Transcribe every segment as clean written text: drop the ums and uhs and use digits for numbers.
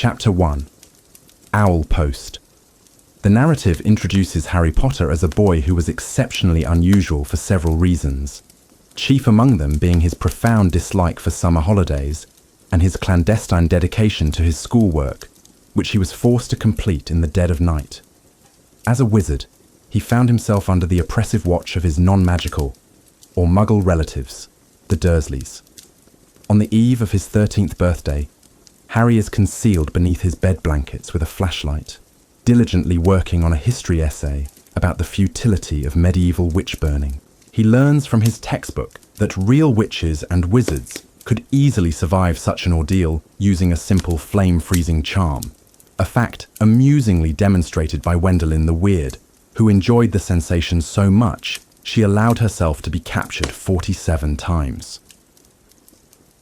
Chapter 1. Owl Post. The narrative introduces Harry Potter as a boy who was exceptionally unusual for several reasons, chief among them being his profound dislike for summer holidays and his clandestine dedication to his schoolwork, which he was forced to complete in the dead of night. As a wizard, he found himself under the oppressive watch of his non-magical, or muggle relatives, the Dursleys. On the eve of his 13th birthday, Harry is concealed beneath his bed blankets with a flashlight, diligently working on a history essay about the futility of medieval witch burning. He learns from his textbook that real witches and wizards could easily survive such an ordeal using a simple flame-freezing charm, a fact amusingly demonstrated by Wendelin the Weird, who enjoyed the sensation so much she allowed herself to be captured 47 times.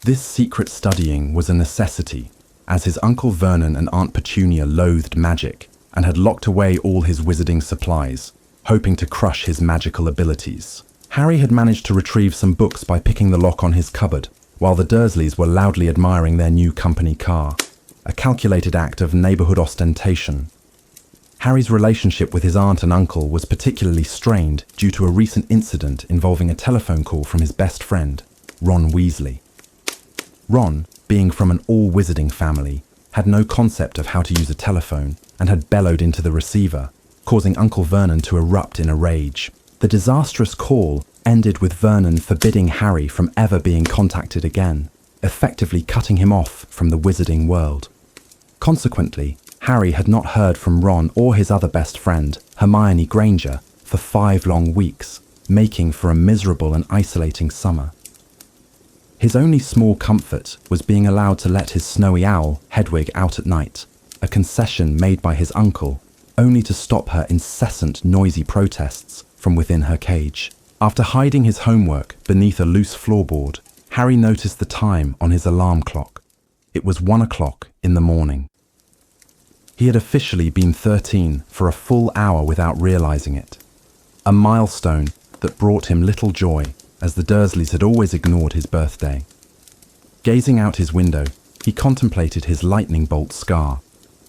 This secret studying was a necessity, as his Uncle Vernon and Aunt Petunia loathed magic and had locked away all his wizarding supplies, hoping to crush his magical abilities. Harry had managed to retrieve some books by picking the lock on his cupboard, while the Dursleys were loudly admiring their new company car, a calculated act of neighbourhood ostentation. Harry's relationship with his aunt and uncle was particularly strained due to a recent incident involving a telephone call from his best friend, Ron Weasley. Ron, being from an all-wizarding family, had no concept of how to use a telephone and had bellowed into the receiver, causing Uncle Vernon to erupt in a rage. The disastrous call ended with Vernon forbidding Harry from ever being contacted again, effectively cutting him off from the wizarding world. Consequently, Harry had not heard from Ron or his other best friend, Hermione Granger, for 5 long weeks, making for a miserable and isolating summer. His only small comfort was being allowed to let his snowy owl, Hedwig, out at night, a concession made by his uncle, only to stop her incessant noisy protests from within her cage. After hiding his homework beneath a loose floorboard, Harry noticed the time on his alarm clock. It was 1 o'clock in the morning. He had officially been 13 for a full hour without realizing it, a milestone that brought him little joy, as the Dursleys had always ignored his birthday. Gazing out his window, he contemplated his lightning bolt scar,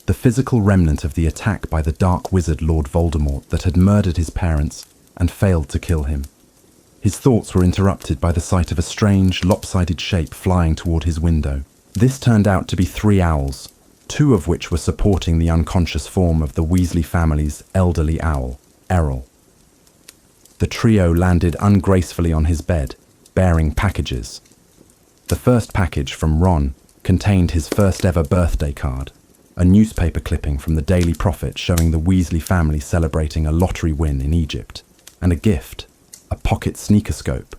the physical remnant of the attack by the dark wizard Lord Voldemort that had murdered his parents and failed to kill him. His thoughts were interrupted by the sight of a strange, lopsided shape flying toward his window. This turned out to be 3 owls, 2 of which were supporting the unconscious form of the Weasley family's elderly owl, Errol. The trio landed ungracefully on his bed, bearing packages. The first package from Ron contained his first ever birthday card, a newspaper clipping from the Daily Prophet showing the Weasley family celebrating a lottery win in Egypt, and a gift, a pocket sneakoscope,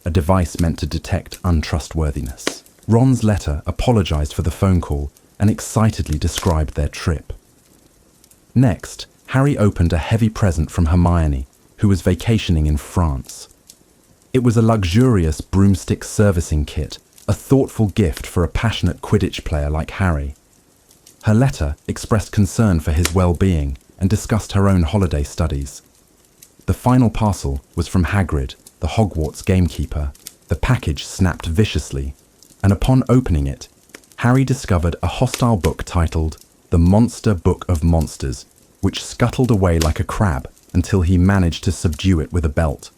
a device meant to detect untrustworthiness. Ron's letter apologized for the phone call and excitedly described their trip. Next, Harry opened a heavy present from Hermione, who was vacationing in France. It was a luxurious broomstick servicing kit, a thoughtful gift for a passionate Quidditch player like Harry. Her letter expressed concern for his well-being and discussed her own holiday studies. The final parcel was from Hagrid, the Hogwarts gamekeeper. The package snapped viciously, and upon opening it, Harry discovered a hostile book titled The Monster Book of Monsters, which scuttled away like a crab until he managed to subdue it with a belt.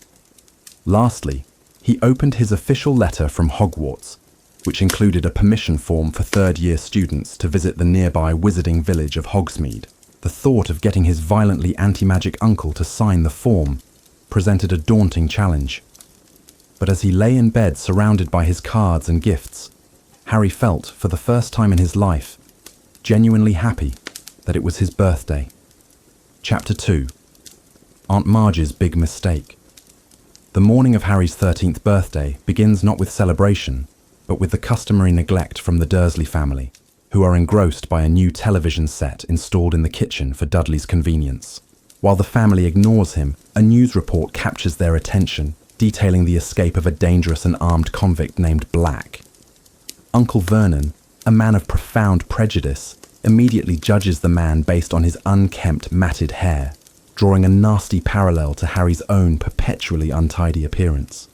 Lastly, he opened his official letter from Hogwarts, which included a permission form for third-year students to visit the nearby wizarding village of Hogsmeade. The thought of getting his violently anti-magic uncle to sign the form presented a daunting challenge. But as he lay in bed surrounded by his cards and gifts, Harry felt, for the first time in his life, genuinely happy that it was his birthday. Chapter 2. Aunt Marge's Big Mistake. The morning of Harry's 13th birthday begins not with celebration, but with the customary neglect from the Dursley family, who are engrossed by a new television set installed in the kitchen for Dudley's convenience. While the family ignores him, a news report captures their attention, detailing the escape of a dangerous and armed convict named Black. Uncle Vernon, a man of profound prejudice, immediately judges the man based on his unkempt, matted hair, drawing a nasty parallel to Harry's own perpetually untidy appearance.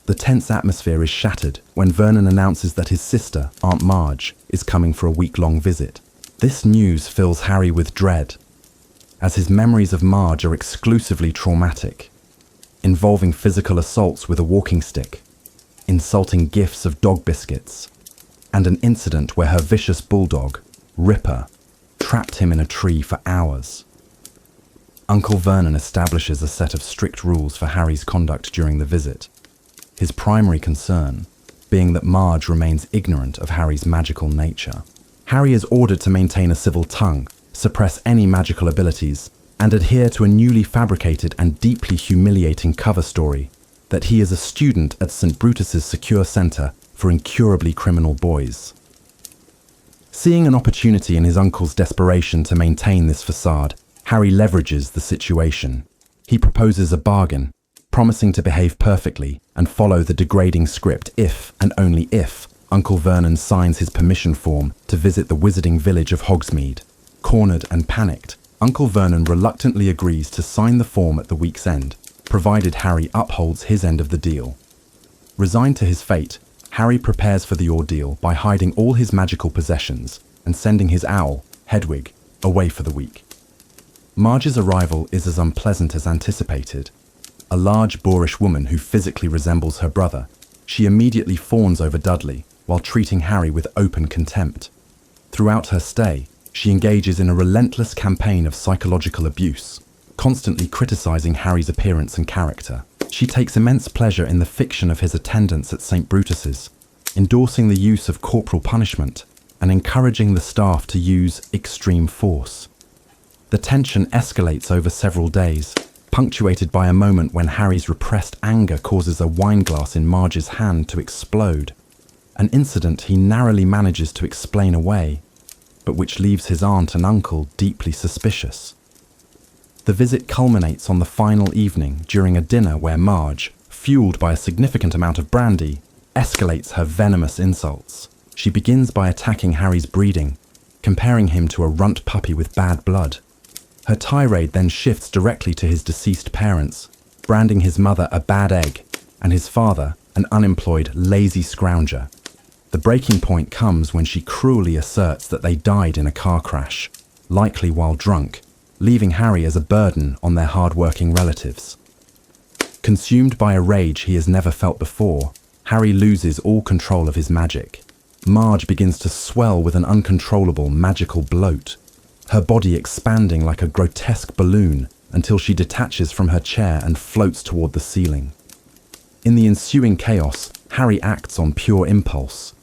The The tense atmosphere is shattered when Vernon announces that his sister, Aunt Marge, is coming for a week-long visit. This news fills Harry with dread, as his memories of Marge are exclusively traumatic, involving physical assaults with a walking stick, insulting gifts of dog biscuits, and an incident where her vicious bulldog, Ripper, trapped him in a tree for hours. Uncle Vernon establishes a set of strict rules for Harry's conduct during the visit, his primary concern being that Marge remains ignorant of Harry's magical nature. Harry is ordered to maintain a civil tongue, suppress any magical abilities, and adhere to a newly fabricated and deeply humiliating cover story that he is a student at St. Brutus's secure centre for incurably criminal boys. Seeing an opportunity in his uncle's desperation to maintain this facade, Harry leverages the situation. He proposes a bargain, promising to behave perfectly and follow the degrading script if, and only if, Uncle Vernon signs his permission form to visit the wizarding village of Hogsmeade. Cornered and panicked, Uncle Vernon reluctantly agrees to sign the form at the week's end, provided Harry upholds his end of the deal. Resigned to his fate, Harry prepares for the ordeal by hiding all his magical possessions and sending his owl, Hedwig, away for the week. Marge's arrival is as unpleasant as anticipated. A large, boorish woman who physically resembles her brother, she immediately fawns over Dudley while treating Harry with open contempt. Throughout her stay, she engages in a relentless campaign of psychological abuse, constantly criticizing Harry's appearance and character. She takes immense pleasure in the fiction of his attendance at St. Brutus's, endorsing the use of corporal punishment and encouraging the staff to use extreme force. The tension escalates over several days, punctuated by a moment when Harry's repressed anger causes a wineglass in Marge's hand to explode, an incident he narrowly manages to explain away, but which leaves his aunt and uncle deeply suspicious. The visit culminates on the final evening during a dinner where Marge, fueled by a significant amount of brandy, escalates her venomous insults. She begins by attacking Harry's breeding, comparing him to a runt puppy with bad blood. Her tirade then shifts directly to his deceased parents, branding his mother a bad egg and his father an unemployed, lazy scrounger. The breaking point comes when she cruelly asserts that they died in a car crash, likely while drunk, leaving Harry as a burden on their hard-working relatives. Consumed by a rage he has never felt before, Harry loses all control of his magic. Marge begins to swell with an uncontrollable magical bloat, her body expanding like a grotesque balloon until she detaches from her chair and floats toward the ceiling. In the ensuing chaos, Harry acts on pure impulse.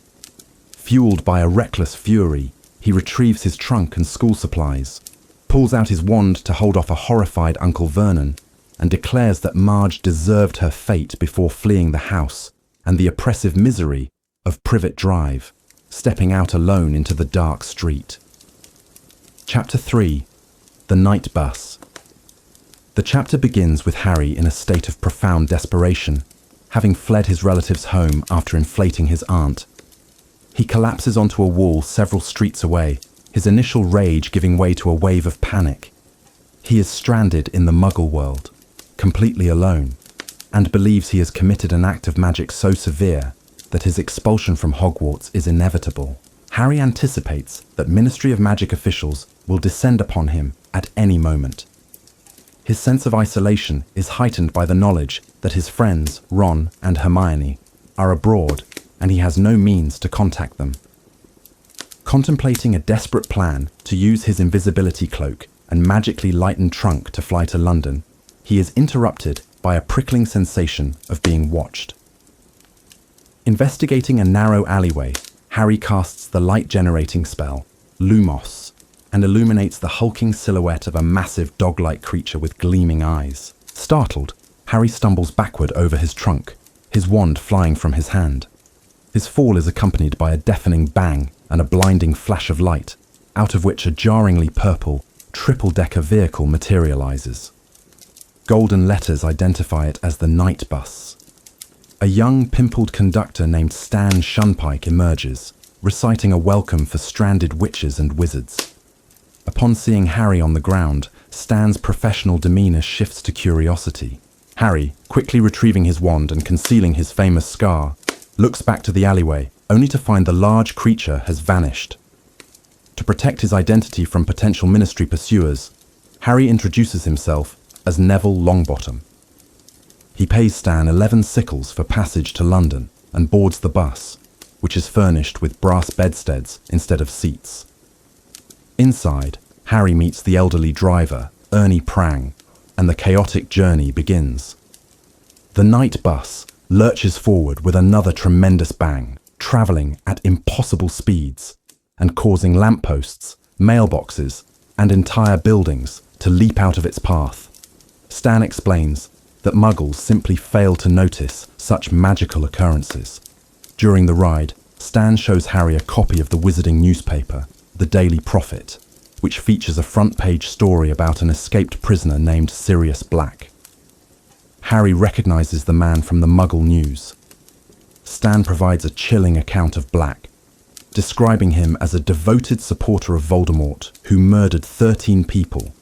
Fueled by a reckless fury, he retrieves his trunk and school supplies, pulls out his wand to hold off a horrified Uncle Vernon, and declares that Marge deserved her fate before fleeing the house and the oppressive misery of Privet Drive, stepping out alone into the dark street. Chapter 3. The Night Bus. The chapter begins with Harry in a state of profound desperation, having fled his relative's home after inflating his aunt. He collapses onto a wall several streets away, his initial rage giving way to a wave of panic. He is stranded in the Muggle world, completely alone, and believes he has committed an act of magic so severe that his expulsion from Hogwarts is inevitable. Harry anticipates that Ministry of Magic officials will descend upon him at any moment. His sense of isolation is heightened by the knowledge that his friends, Ron and Hermione, are abroad and he has no means to contact them. Contemplating a desperate plan to use his invisibility cloak and magically lightened trunk to fly to London, he is interrupted by a prickling sensation of being watched. Investigating a narrow alleyway, Harry casts the light-generating spell, Lumos, and illuminates the hulking silhouette of a massive dog-like creature with gleaming eyes. Startled, Harry stumbles backward over his trunk, his wand flying from his hand. His fall is accompanied by a deafening bang and a blinding flash of light, out of which a jarringly purple, triple-decker vehicle materializes. Golden letters identify it as the Night Bus. A young, pimpled conductor named Stan Shunpike emerges, reciting a welcome for stranded witches and wizards. Upon seeing Harry on the ground, Stan's professional demeanor shifts to curiosity. Harry, quickly retrieving his wand and concealing his famous scar, looks back to the alleyway, only to find the large creature has vanished. To protect his identity from potential Ministry pursuers, Harry introduces himself as Neville Longbottom. He pays Stan 11 sickles for passage to London and boards the bus, which is furnished with brass bedsteads instead of seats. Inside, Harry meets the elderly driver, Ernie Prang, and the chaotic journey begins. The night bus lurches forward with another tremendous bang, travelling at impossible speeds and causing lampposts, mailboxes, and entire buildings to leap out of its path. Stan explains that Muggles simply fail to notice such magical occurrences. During the ride, Stan shows Harry a copy of the wizarding newspaper, The Daily Prophet, which features a front-page story about an escaped prisoner named Sirius Black. Harry recognizes the man from the Muggle news. Stan provides a chilling account of Black, describing him as a devoted supporter of Voldemort who murdered 13 people,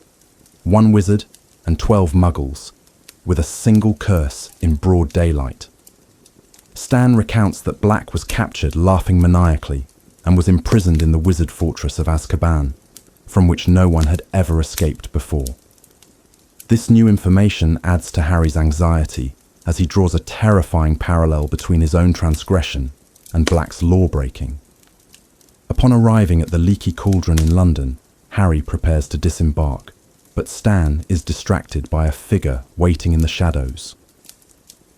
1 wizard and 12 Muggles, with a single curse in broad daylight. Stan recounts that Black was captured laughing maniacally and was imprisoned in the wizard fortress of Azkaban, from which no one had ever escaped before. This new information adds to Harry's anxiety as he draws a terrifying parallel between his own transgression and Black's law-breaking. Upon arriving at the Leaky Cauldron in London, Harry prepares to disembark, but Stan is distracted by a figure waiting in the shadows.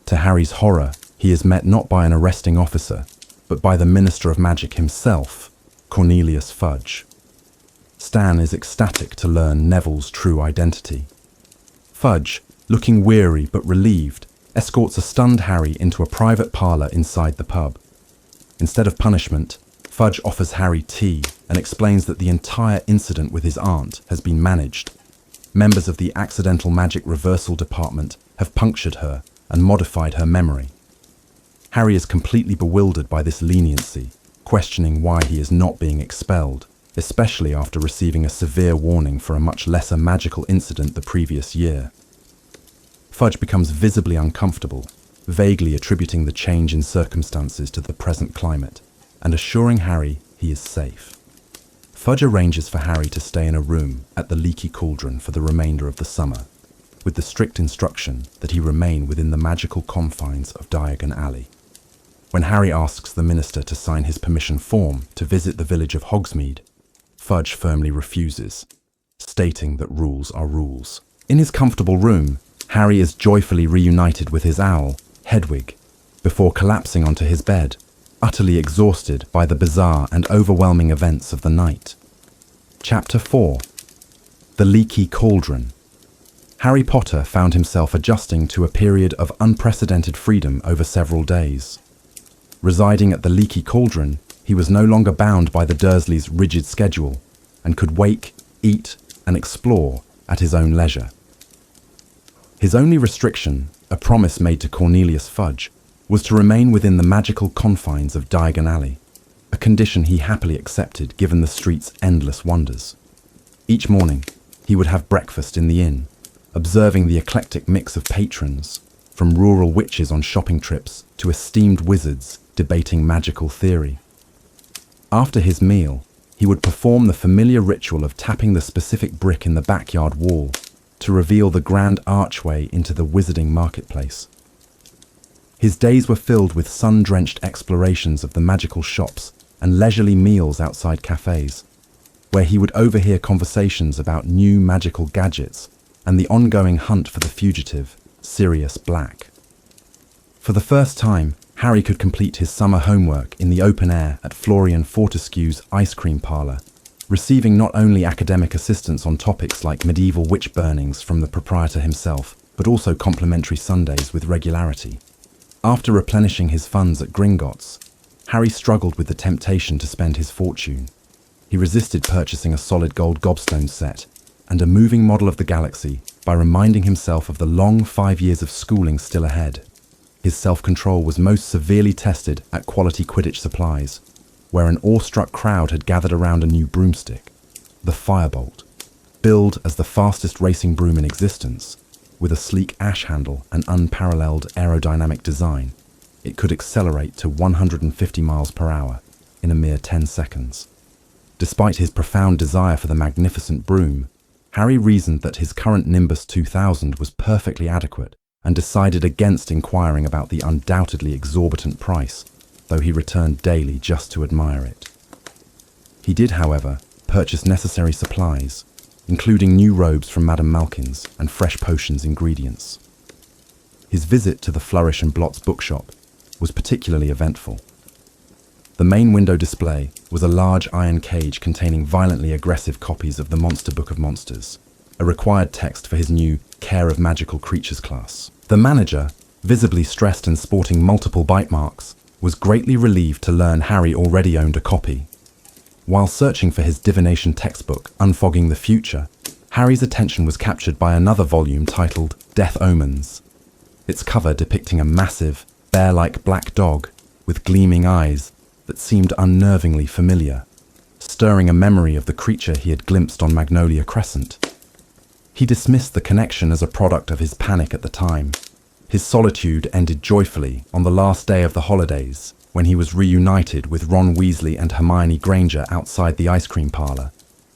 To Harry's horror, he is met not by an arresting officer, but by the Minister of Magic himself, Cornelius Fudge. Stan is ecstatic to learn Neville's true identity. Fudge, looking weary but relieved, escorts a stunned Harry into a private parlour inside the pub. Instead of punishment, Fudge offers Harry tea and explains that the entire incident with his aunt has been managed. Members of the Accidental Magic Reversal Department have punctured her and modified her memory. Harry is completely bewildered by this leniency, questioning why he is not being expelled, especially after receiving a severe warning for a much lesser magical incident the previous year. Fudge becomes visibly uncomfortable, vaguely attributing the change in circumstances to the present climate, and assuring Harry he is safe. Fudge arranges for Harry to stay in a room at the Leaky Cauldron for the remainder of the summer, with the strict instruction that he remain within the magical confines of Diagon Alley. When Harry asks the minister to sign his permission form to visit the village of Hogsmeade, Fudge firmly refuses, stating that rules are rules. In his comfortable room, Harry is joyfully reunited with his owl, Hedwig, before collapsing onto his bed, utterly exhausted by the bizarre and overwhelming events of the night. Chapter 4. The Leaky Cauldron. Harry Potter found himself adjusting to a period of unprecedented freedom over several days. Residing at the Leaky Cauldron, he was no longer bound by the Dursleys' rigid schedule and could wake, eat, and explore at his own leisure. His only restriction, a promise made to Cornelius Fudge, was to remain within the magical confines of Diagon Alley, a condition he happily accepted given the street's endless wonders. Each morning, he would have breakfast in the inn, observing the eclectic mix of patrons, from rural witches on shopping trips to esteemed wizards debating magical theory. After his meal, he would perform the familiar ritual of tapping the specific brick in the backyard wall to reveal the grand archway into the wizarding marketplace. His days were filled with sun-drenched explorations of the magical shops and leisurely meals outside cafes, where he would overhear conversations about new magical gadgets and the ongoing hunt for the fugitive, Sirius Black. For the first time, Harry could complete his summer homework in the open air at Florian Fortescue's ice cream parlour, receiving not only academic assistance on topics like medieval witch burnings from the proprietor himself, but also complimentary sundaes with regularity. After replenishing his funds at Gringotts, Harry struggled with the temptation to spend his fortune. He resisted purchasing a solid gold gobstone set and a moving model of the galaxy by reminding himself of the long 5 years of schooling still ahead. His self-control was most severely tested at Quality Quidditch Supplies, where an awestruck crowd had gathered around a new broomstick, the Firebolt. Billed as the fastest racing broom in existence, with a sleek ash handle and unparalleled aerodynamic design, it could accelerate to 150 miles per hour in a mere 10 seconds. Despite his profound desire for the magnificent broom, Harry reasoned that his current Nimbus 2000 was perfectly adequate and decided against inquiring about the undoubtedly exorbitant price, though he returned daily just to admire it. He did, however, purchase necessary supplies, including new robes from Madame Malkin's and fresh potions ingredients. His visit to the Flourish and Blot's bookshop was particularly eventful. The main window display was a large iron cage containing violently aggressive copies of the Monster Book of Monsters, a required text for his new Care of Magical Creatures class. The manager, visibly stressed and sporting multiple bite marks, was greatly relieved to learn Harry already owned a copy. While searching for his divination textbook, Unfogging the Future, Harry's attention was captured by another volume titled Death Omens, its cover depicting a massive, bear-like black dog with gleaming eyes that seemed unnervingly familiar, stirring a memory of the creature he had glimpsed on Magnolia Crescent. He dismissed the connection as a product of his panic at the time. His solitude ended joyfully on the last day of the holidays, when he was reunited with Ron Weasley and Hermione Granger outside the ice cream parlor.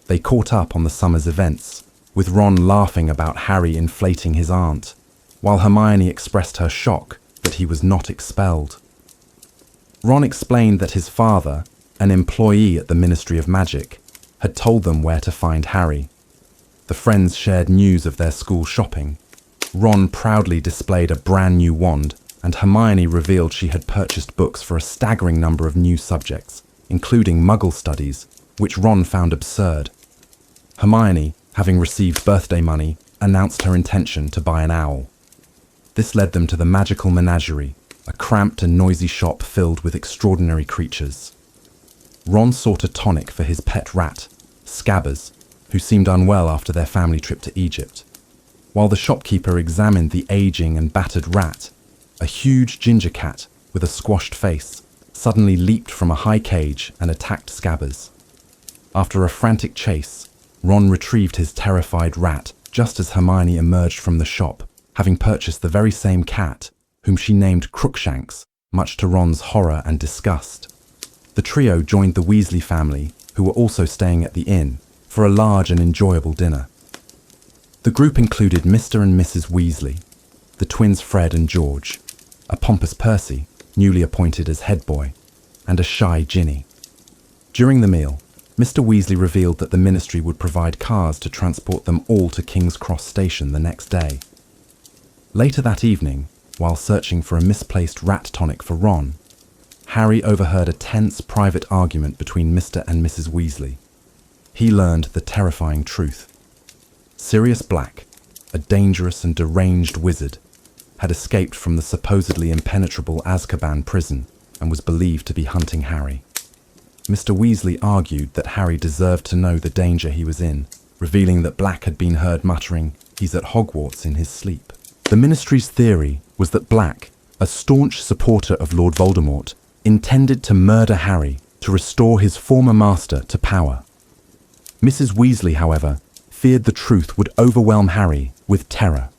They caught up on the summer's events, with Ron laughing about Harry inflating his aunt, while Hermione expressed her shock that he was not expelled. Ron explained that his father, an employee at the Ministry of Magic, had told them where to find Harry. The friends shared news of their school shopping. Ron proudly displayed a brand new wand, and Hermione revealed she had purchased books for a staggering number of new subjects, including Muggle studies, which Ron found absurd. Hermione, having received birthday money, announced her intention to buy an owl. This led them to the Magical Menagerie, a cramped and noisy shop filled with extraordinary creatures. Ron sought a tonic for his pet rat, Scabbers, who seemed unwell after their family trip to Egypt. While the shopkeeper examined the aging and battered rat, a huge ginger cat with a squashed face suddenly leaped from a high cage and attacked Scabbers. After a frantic chase, Ron retrieved his terrified rat just as Hermione emerged from the shop, having purchased the very same cat, whom she named Crookshanks, much to Ron's horror and disgust. The trio joined the Weasley family, who were also staying at the inn, for a large and enjoyable dinner. The group included Mr. and Mrs. Weasley, the twins Fred and George, a pompous Percy, newly appointed as head boy, and a shy Ginny. During the meal, Mr. Weasley revealed that the ministry would provide cars to transport them all to King's Cross Station the next day. Later that evening, while searching for a misplaced rat tonic for Ron, Harry overheard a tense private argument between Mr. and Mrs. Weasley. He learned the terrifying truth. Sirius Black, a dangerous and deranged wizard, had escaped from the supposedly impenetrable Azkaban prison and was believed to be hunting Harry. Mr. Weasley argued that Harry deserved to know the danger he was in, revealing that Black had been heard muttering, "He's at Hogwarts," in his sleep. The Ministry's theory was that Black, a staunch supporter of Lord Voldemort, intended to murder Harry to restore his former master to power. Mrs. Weasley, however, feared the truth would overwhelm Harry with terror.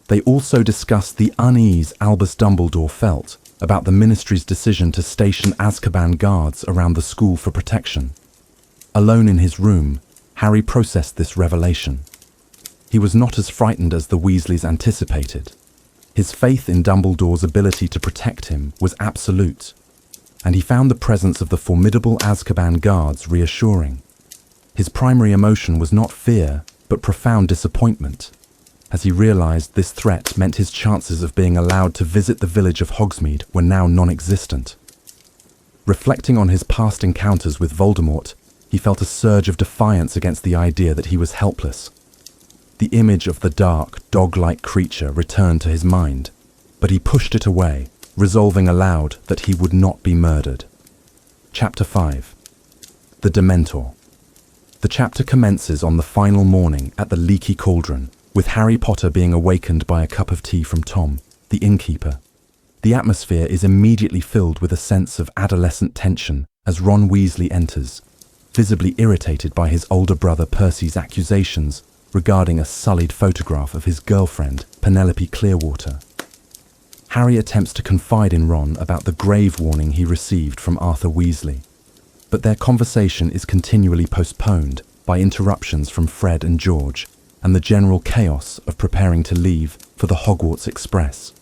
They also discussed the unease Albus Dumbledore felt about the Ministry's decision to station Azkaban guards around the school for protection. Alone in his room, Harry processed this revelation. He was not as frightened as the Weasleys anticipated. His faith in Dumbledore's ability to protect him was absolute, and he found the presence of the formidable Azkaban guards reassuring. His primary emotion was not fear, but profound disappointment, as he realized this threat meant his chances of being allowed to visit the village of Hogsmeade were now non-existent. Reflecting on his past encounters with Voldemort, he felt a surge of defiance against the idea that he was helpless. The image of the dark, dog-like creature returned to his mind, but he pushed it away, resolving aloud that he would not be murdered. Chapter 5. The Dementor. The chapter commences on the final morning at the Leaky Cauldron, with Harry Potter being awakened by a cup of tea from Tom, the innkeeper. The atmosphere is immediately filled with a sense of adolescent tension as Ron Weasley enters, visibly irritated by his older brother Percy's accusations regarding a sullied photograph of his girlfriend, Penelope Clearwater. Harry attempts to confide in Ron about the grave warning he received from Arthur Weasley, but their conversation is continually postponed by interruptions from Fred and George and the general chaos of preparing to leave for the Hogwarts Express.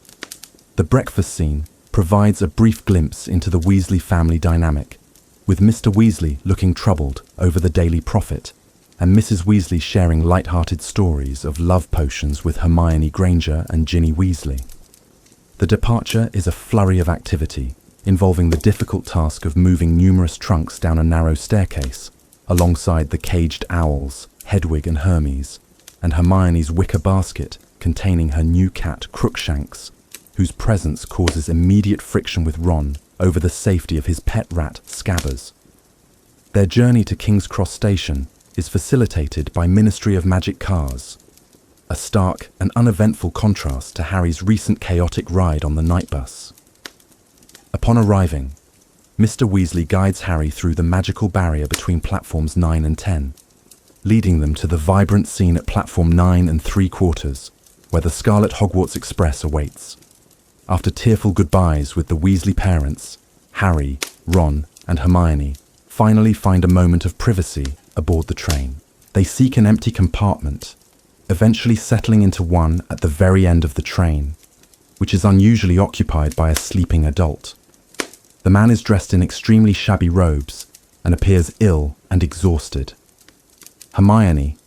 The breakfast scene provides a brief glimpse into the Weasley family dynamic, with Mr. Weasley looking troubled over the Daily Prophet and Mrs. Weasley sharing light-hearted stories of love potions with Hermione Granger and Ginny Weasley. The departure is a flurry of activity, involving the difficult task of moving numerous trunks down a narrow staircase, alongside the caged owls, Hedwig and Hermes, and Hermione's wicker basket containing her new cat Crookshanks, whose presence causes immediate friction with Ron over the safety of his pet rat Scabbers. Their journey to King's Cross Station is facilitated by Ministry of Magic cars, a stark and uneventful contrast to Harry's recent chaotic ride on the night bus. Upon arriving, Mr. Weasley guides Harry through the magical barrier between platforms 9 and 10, leading them to the vibrant scene at platform 9 3/4, where the Scarlet Hogwarts Express awaits. After tearful goodbyes with the Weasley parents, Harry, Ron, and Hermione finally find a moment of privacy aboard the train. They seek an empty compartment, eventually settling into one at the very end of the train, which is unusually occupied by a sleeping adult. The man is dressed in extremely shabby robes and appears ill and exhausted. Hermione,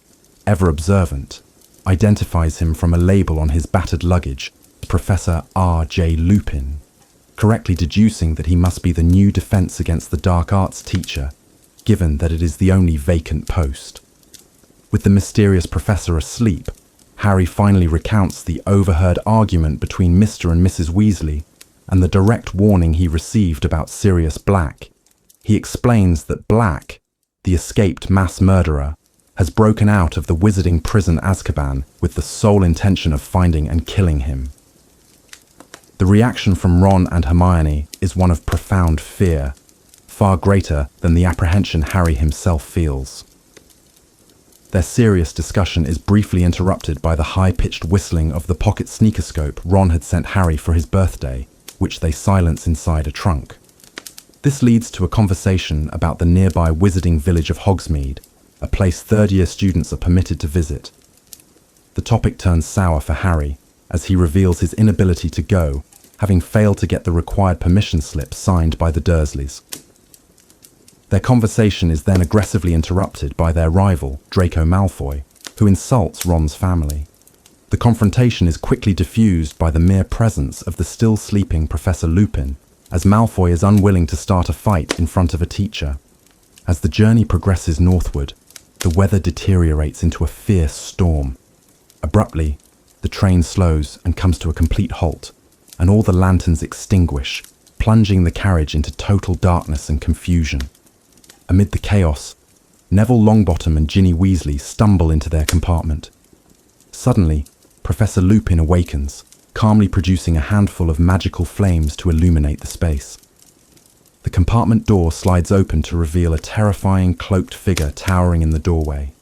ever observant, identifies him from a label on his battered luggage as Professor R.J. Lupin, correctly deducing that he must be the new Defense Against the Dark Arts teacher, given that it is the only vacant post. With the mysterious professor asleep, Harry finally recounts the overheard argument between Mr. and Mrs. Weasley and the direct warning he received about Sirius Black. He explains that Black, the escaped mass murderer, has broken out of the wizarding prison Azkaban with the sole intention of finding and killing him. The reaction from Ron and Hermione is one of profound fear, far greater than the apprehension Harry himself feels. Their serious discussion is briefly interrupted by the high-pitched whistling of the pocket sneakoscope Ron had sent Harry for his birthday, which they silence inside a trunk. This leads to a conversation about the nearby wizarding village of Hogsmeade, a place third-year students are permitted to visit. The topic turns sour for Harry, as he reveals his inability to go, having failed to get the required permission slip signed by the Dursleys. Their conversation is then aggressively interrupted by their rival, Draco Malfoy, who insults Ron's family. The confrontation is quickly diffused by the mere presence of the still sleeping Professor Lupin, as Malfoy is unwilling to start a fight in front of a teacher. As the journey progresses northward, the weather deteriorates into a fierce storm. Abruptly, the train slows and comes to a complete halt, and all the lanterns extinguish, plunging the carriage into total darkness and confusion. Amid the chaos, Neville Longbottom and Ginny Weasley stumble into their compartment. Suddenly, Professor Lupin awakens, calmly producing a handful of magical flames to illuminate the space. The compartment door slides open to reveal a terrifying cloaked figure towering in the doorway.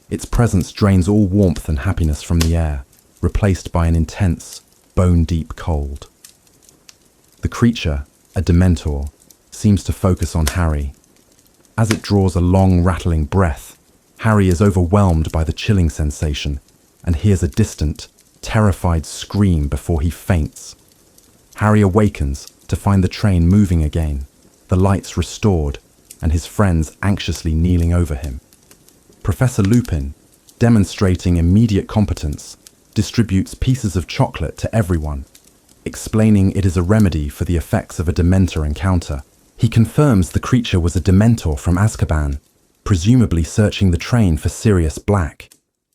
Its presence drains all warmth and happiness from the air, replaced by an intense, bone-deep cold. The creature, a Dementor, seems to focus on Harry. As it draws a long, rattling breath, Harry is overwhelmed by the chilling sensation and hears a distant, terrified scream before he faints. Harry awakens to find the train moving again, the lights restored, and his friends anxiously kneeling over him. Professor Lupin, demonstrating immediate competence, distributes pieces of chocolate to everyone, explaining it is a remedy for the effects of a Dementor encounter. He confirms the creature was a Dementor from Azkaban, presumably searching the train for Sirius Black.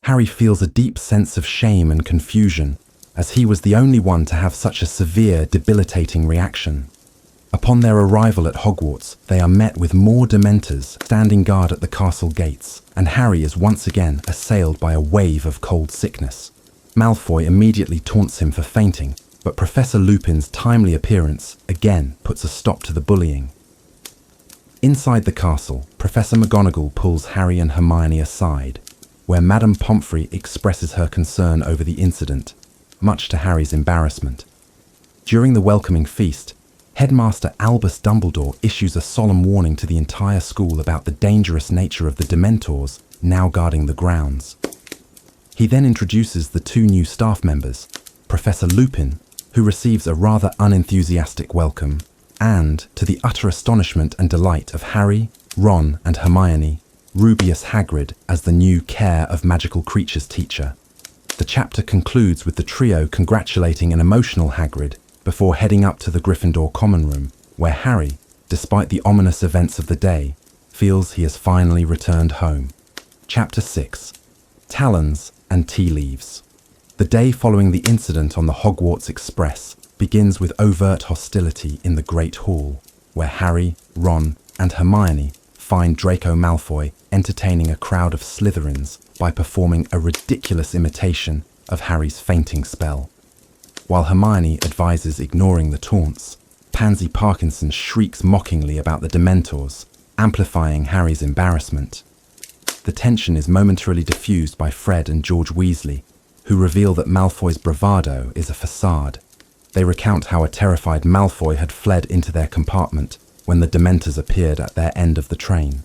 Harry feels a deep sense of shame and confusion, as he was the only one to have such a severe, debilitating reaction. Upon their arrival at Hogwarts, they are met with more Dementors standing guard at the castle gates, and Harry is once again assailed by a wave of cold sickness. Malfoy immediately taunts him for fainting, but Professor Lupin's timely appearance again puts a stop to the bullying. Inside the castle, Professor McGonagall pulls Harry and Hermione aside, where Madame Pomfrey expresses her concern over the incident, much to Harry's embarrassment. During the welcoming feast, Headmaster Albus Dumbledore issues a solemn warning to the entire school about the dangerous nature of the Dementors now guarding the grounds. He then introduces the two new staff members, Professor Lupin, who receives a rather unenthusiastic welcome, and, to the utter astonishment and delight of Harry, Ron and Hermione, Rubeus Hagrid as the new Care of Magical Creatures teacher. The chapter concludes with the trio congratulating an emotional Hagrid before heading up to the Gryffindor common room, where Harry, despite the ominous events of the day, feels he has finally returned home. Chapter 6. Talons and Tea Leaves. The day following the incident on the Hogwarts Express begins with overt hostility in the Great Hall, where Harry, Ron and Hermione find Draco Malfoy entertaining a crowd of Slytherins by performing a ridiculous imitation of Harry's fainting spell. While Hermione advises ignoring the taunts, Pansy Parkinson shrieks mockingly about the Dementors, amplifying Harry's embarrassment. The tension is momentarily diffused by Fred and George Weasley, who reveal that Malfoy's bravado is a facade. They recount how a terrified Malfoy had fled into their compartment when the Dementors appeared at their end of the train.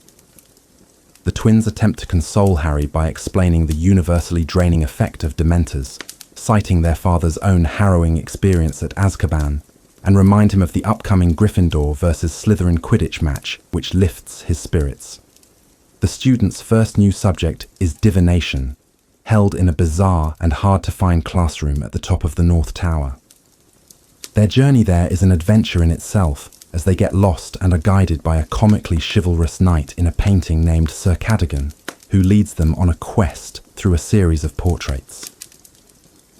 The twins attempt to console Harry by explaining the universally draining effect of Dementors, citing their father's own harrowing experience at Azkaban, and remind him of the upcoming Gryffindor versus Slytherin Quidditch match, which lifts his spirits. The students' first new subject is divination, held in a bizarre and hard-to-find classroom at the top of the North Tower. Their journey there is an adventure in itself, as they get lost and are guided by a comically chivalrous knight in a painting named Sir Cadogan, who leads them on a quest through a series of portraits.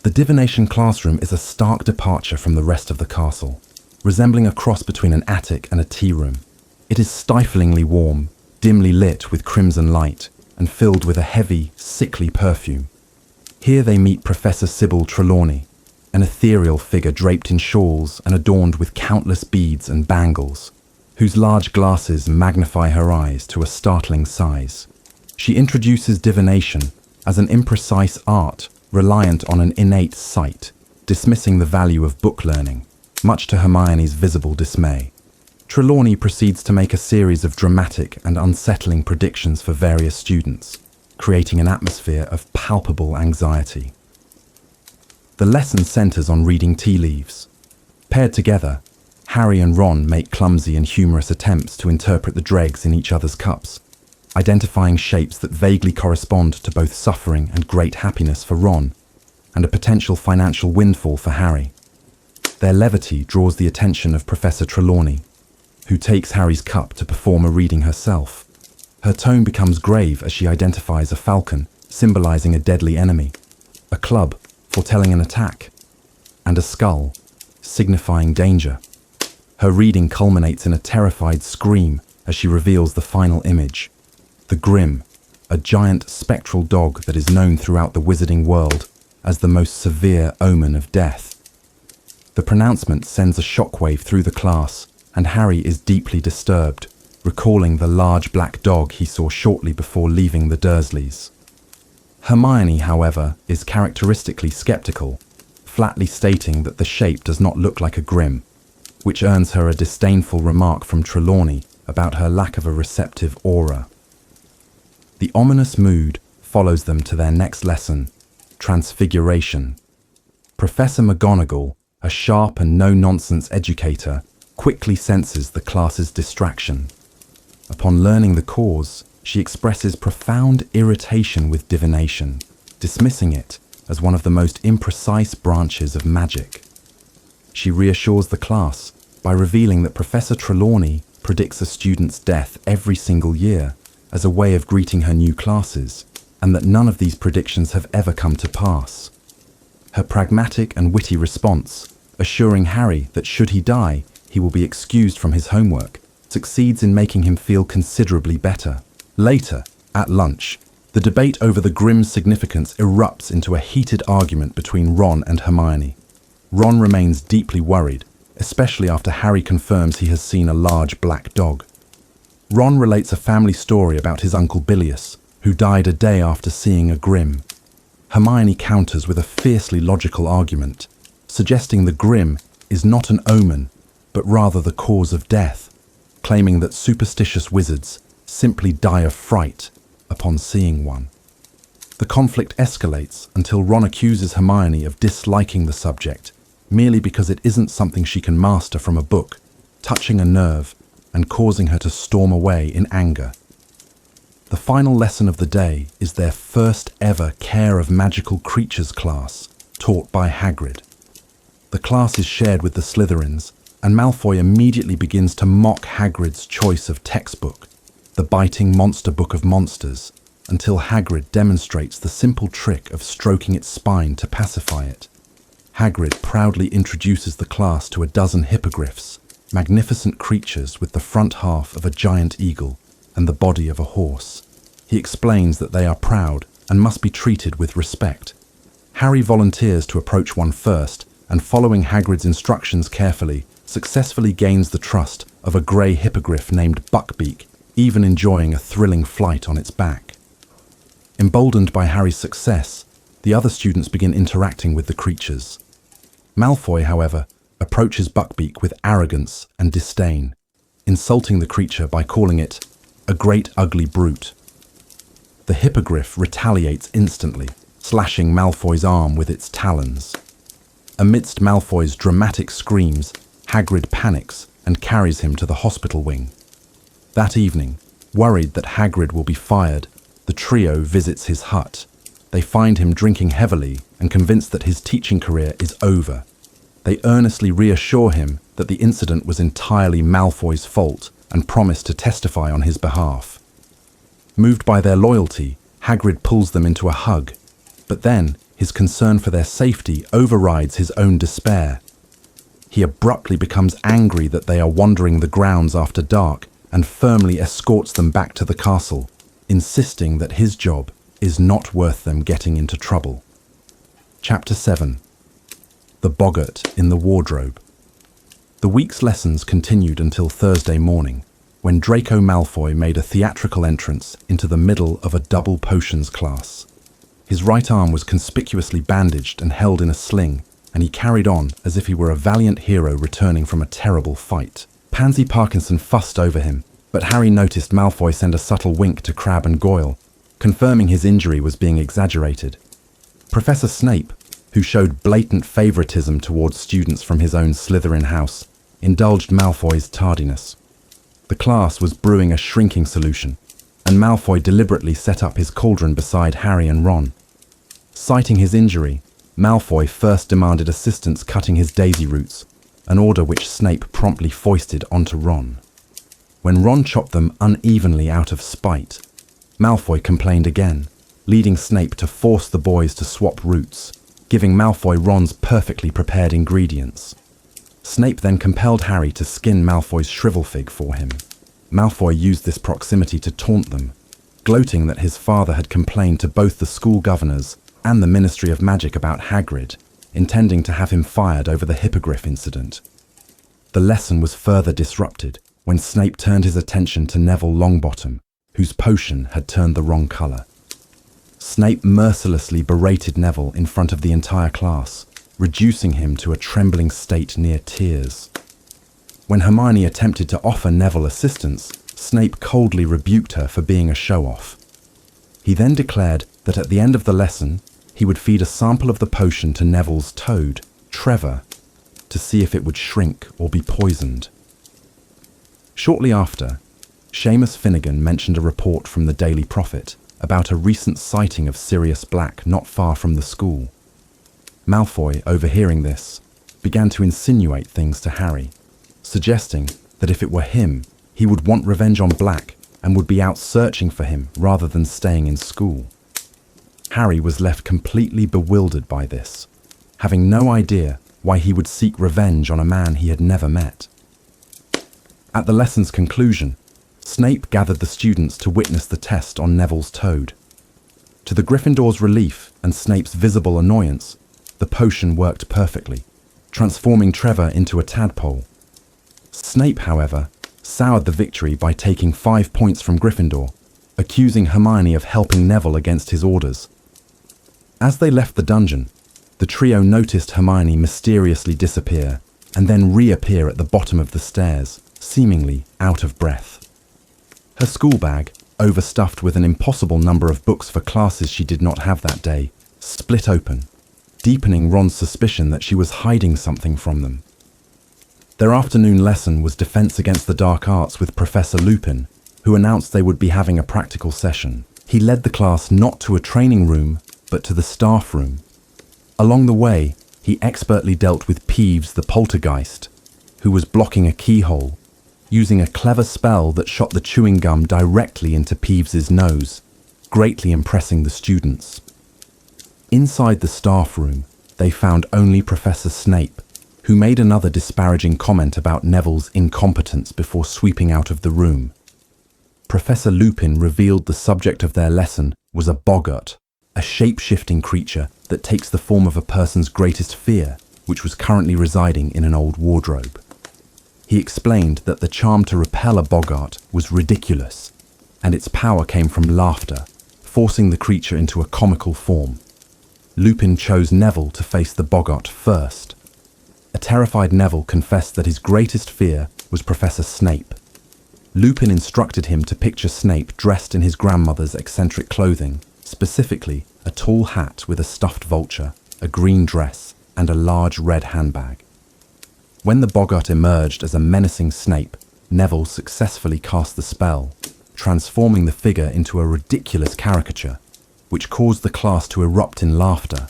The divination classroom is a stark departure from the rest of the castle, resembling a cross between an attic and a tea room. It is stiflingly warm, dimly lit with crimson light, and filled with a heavy, sickly perfume. Here they meet Professor Sybil Trelawney, an ethereal figure draped in shawls and adorned with countless beads and bangles, whose large glasses magnify her eyes to a startling size. She introduces divination as an imprecise art reliant on an innate sight, dismissing the value of book learning, much to Hermione's visible dismay. Trelawney proceeds to make a series of dramatic and unsettling predictions for various students, creating an atmosphere of palpable anxiety. The lesson centers on reading tea leaves. Paired together, Harry and Ron make clumsy and humorous attempts to interpret the dregs in each other's cups, identifying shapes that vaguely correspond to both suffering and great happiness for Ron, and a potential financial windfall for Harry. Their levity draws the attention of Professor Trelawney, who takes Harry's cup to perform a reading herself. Her tone becomes grave as she identifies a falcon, symbolizing a deadly enemy, a club, foretelling an attack, and a skull, signifying danger. Her reading culminates in a terrified scream as she reveals the final image. The Grim, a giant spectral dog that is known throughout the wizarding world as the most severe omen of death. The pronouncement sends a shockwave through the class, and Harry is deeply disturbed, recalling the large black dog he saw shortly before leaving the Dursleys. Hermione, however, is characteristically skeptical, flatly stating that the shape does not look like a Grim, which earns her a disdainful remark from Trelawney about her lack of a receptive aura. The ominous mood follows them to their next lesson, Transfiguration. Professor McGonagall, a sharp and no-nonsense educator, quickly senses the class's distraction. Upon learning the cause, she expresses profound irritation with divination, dismissing it as one of the most imprecise branches of magic. She reassures the class by revealing that Professor Trelawney predicts a student's death every single year as a way of greeting her new classes, and that none of these predictions have ever come to pass. Her pragmatic and witty response, assuring Harry that should he die, he will be excused from his homework, succeeds in making him feel considerably better. Later, at lunch, the debate over the Grim's significance erupts into a heated argument between Ron and Hermione. Ron remains deeply worried, especially after Harry confirms he has seen a large black dog. Ron relates a family story about his uncle Bilius, who died a day after seeing a Grim. Hermione counters with a fiercely logical argument, suggesting the Grim is not an omen, but rather the cause of death, claiming that superstitious wizards simply die of fright upon seeing one. The conflict escalates until Ron accuses Hermione of disliking the subject merely because it isn't something she can master from a book, touching a nerve and causing her to storm away in anger. The final lesson of the day is their first ever Care of Magical Creatures class, taught by Hagrid. The class is shared with the Slytherins, and Malfoy immediately begins to mock Hagrid's choice of textbook, the Biting Monster Book of Monsters, until Hagrid demonstrates the simple trick of stroking its spine to pacify it. Hagrid proudly introduces the class to a dozen hippogriffs, magnificent creatures with the front half of a giant eagle and the body of a horse. He explains that they are proud and must be treated with respect. Harry volunteers to approach one first, and following Hagrid's instructions carefully, successfully gains the trust of a grey hippogriff named Buckbeak, even enjoying a thrilling flight on its back. Emboldened by Harry's success, the other students begin interacting with the creatures. Malfoy, however, approaches Buckbeak with arrogance and disdain, insulting the creature by calling it a great ugly brute. The hippogriff retaliates instantly, slashing Malfoy's arm with its talons. Amidst Malfoy's dramatic screams, Hagrid panics and carries him to the hospital wing. That evening, worried that Hagrid will be fired, the trio visits his hut. They find him drinking heavily and convinced that his teaching career is over. They earnestly reassure him that the incident was entirely Malfoy's fault and promise to testify on his behalf. Moved by their loyalty, Hagrid pulls them into a hug, but then his concern for their safety overrides his own despair. He abruptly becomes angry that they are wandering the grounds after dark and firmly escorts them back to the castle, insisting that his job is not worth them getting into trouble. Chapter 7. The Boggart in the Wardrobe. The week's lessons continued until Thursday morning, when Draco Malfoy made a theatrical entrance into the middle of a double potions class. His right arm was conspicuously bandaged and held in a sling, and he carried on as if he were a valiant hero returning from a terrible fight. Pansy Parkinson fussed over him, but Harry noticed Malfoy send a subtle wink to Crabbe and Goyle, confirming his injury was being exaggerated. Professor Snape, who showed blatant favoritism towards students from his own Slytherin house, indulged Malfoy's tardiness. The class was brewing a shrinking solution, and Malfoy deliberately set up his cauldron beside Harry and Ron. Citing his injury, Malfoy first demanded assistance cutting his daisy roots, an order which Snape promptly foisted onto Ron. When Ron chopped them unevenly out of spite, Malfoy complained again, leading Snape to force the boys to swap roots, giving Malfoy Ron's perfectly prepared ingredients. Snape then compelled Harry to skin Malfoy's shrivelfig for him. Malfoy used this proximity to taunt them, gloating that his father had complained to both the school governors and the Ministry of Magic about Hagrid, intending to have him fired over the hippogriff incident. The lesson was further disrupted when Snape turned his attention to Neville Longbottom, whose potion had turned the wrong colour. Snape mercilessly berated Neville in front of the entire class, reducing him to a trembling state near tears. When Hermione attempted to offer Neville assistance, Snape coldly rebuked her for being a show-off. He then declared that at the end of the lesson, he would feed a sample of the potion to Neville's toad, Trevor, to see if it would shrink or be poisoned. Shortly after, Seamus Finnegan mentioned a report from the Daily Prophet about a recent sighting of Sirius Black not far from the school. Malfoy, overhearing this, began to insinuate things to Harry, suggesting that if it were him, he would want revenge on Black and would be out searching for him rather than staying in school. Harry was left completely bewildered by this, having no idea why he would seek revenge on a man he had never met. At the lesson's conclusion, Snape gathered the students to witness the test on Neville's toad. To the Gryffindor's relief and Snape's visible annoyance, the potion worked perfectly, transforming Trevor into a tadpole. Snape, however, soured the victory by taking 5 points from Gryffindor, accusing Hermione of helping Neville against his orders. As they left the dungeon, the trio noticed Hermione mysteriously disappear and then reappear at the bottom of the stairs, seemingly out of breath. Her school bag, overstuffed with an impossible number of books for classes she did not have that day, split open, deepening Ron's suspicion that she was hiding something from them. Their afternoon lesson was Defense Against the Dark Arts with Professor Lupin, who announced they would be having a practical session. He led the class not to a training room, but to the staff room. Along the way, he expertly dealt with Peeves the poltergeist, who was blocking a keyhole, using a clever spell that shot the chewing gum directly into Peeves's nose, greatly impressing the students. Inside the staff room, they found only Professor Snape, who made another disparaging comment about Neville's incompetence before sweeping out of the room. Professor Lupin revealed the subject of their lesson was a boggart, a shape-shifting creature that takes the form of a person's greatest fear, which was currently residing in an old wardrobe. He explained that the charm to repel a boggart was ridiculous, and its power came from laughter, forcing the creature into a comical form. Lupin chose Neville to face the boggart first. A terrified Neville confessed that his greatest fear was Professor Snape. Lupin instructed him to picture Snape dressed in his grandmother's eccentric clothing, specifically a tall hat with a stuffed vulture, a green dress, and a large red handbag. When the boggart emerged as a menacing Snape, Neville successfully cast the spell, transforming the figure into a ridiculous caricature, which caused the class to erupt in laughter.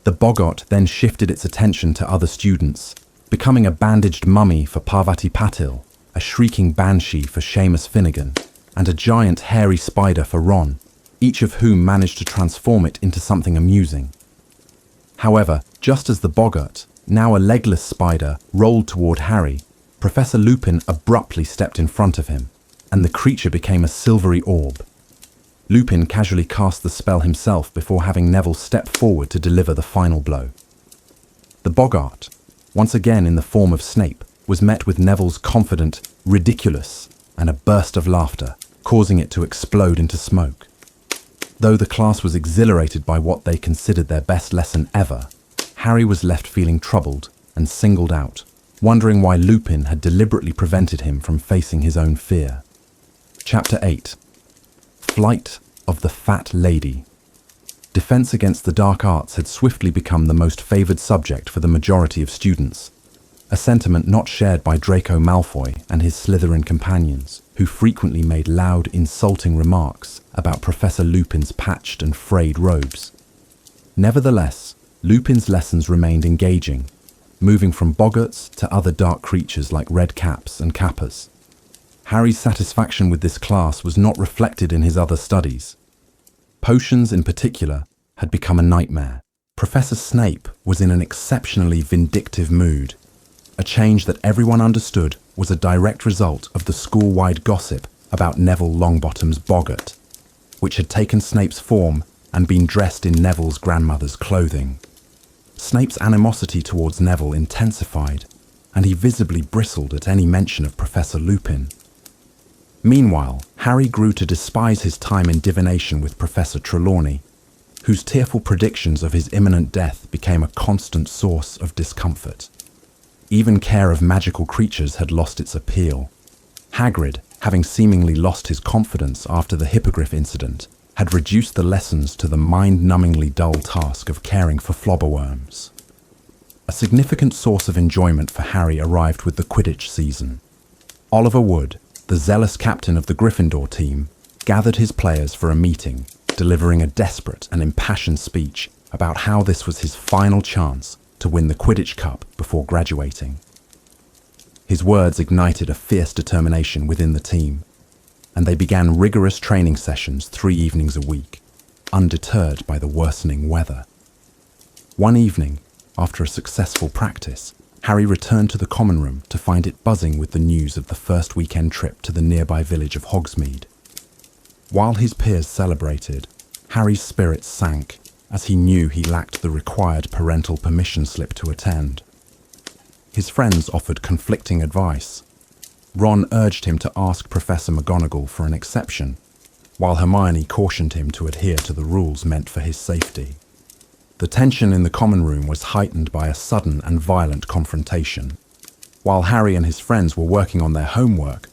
The boggart then shifted its attention to other students, becoming a bandaged mummy for Parvati Patil, a shrieking banshee for Seamus Finnegan, and a giant hairy spider for Ron, each of whom managed to transform it into something amusing. However, just as the boggart, now a legless spider, rolled toward Harry, Professor Lupin abruptly stepped in front of him, and the creature became a silvery orb. Lupin casually cast the spell himself before having Neville step forward to deliver the final blow. The boggart, once again in the form of Snape, was met with Neville's confident, ridiculous, and a burst of laughter, causing it to explode into smoke. Though the class was exhilarated by what they considered their best lesson ever, Harry was left feeling troubled and singled out, wondering why Lupin had deliberately prevented him from facing his own fear. Chapter 8. Flight of the Fat Lady. Defense Against the Dark Arts had swiftly become the most favoured subject for the majority of students, a sentiment not shared by Draco Malfoy and his Slytherin companions, who frequently made loud, insulting remarks about Professor Lupin's patched and frayed robes. Nevertheless, Lupin's lessons remained engaging, moving from boggarts to other dark creatures like red caps and kappas. Harry's satisfaction with this class was not reflected in his other studies. Potions, in particular, had become a nightmare. Professor Snape was in an exceptionally vindictive mood, a change that everyone understood was a direct result of the school-wide gossip about Neville Longbottom's boggart, which had taken Snape's form and been dressed in Neville's grandmother's clothing. Snape's animosity towards Neville intensified, and he visibly bristled at any mention of Professor Lupin. Meanwhile, Harry grew to despise his time in divination with Professor Trelawney, whose tearful predictions of his imminent death became a constant source of discomfort. Even care of magical creatures had lost its appeal. Hagrid, having seemingly lost his confidence after the Hippogriff incident, had reduced the lessons to the mind-numbingly dull task of caring for flobberworms. A significant source of enjoyment for Harry arrived with the Quidditch season. Oliver Wood, the zealous captain of the Gryffindor team, gathered his players for a meeting, delivering a desperate and impassioned speech about how this was his final chance to win the Quidditch Cup before graduating. His words ignited a fierce determination within the team, and they began rigorous training sessions 3 evenings a week, undeterred by the worsening weather. One evening, after a successful practice, Harry returned to the common room to find it buzzing with the news of the first weekend trip to the nearby village of Hogsmeade. While his peers celebrated, Harry's spirits sank as he knew he lacked the required parental permission slip to attend. His friends offered conflicting advice. Ron urged him to ask Professor McGonagall for an exception, while Hermione cautioned him to adhere to the rules meant for his safety. The tension in the common room was heightened by a sudden and violent confrontation. While Harry and his friends were working on their homework,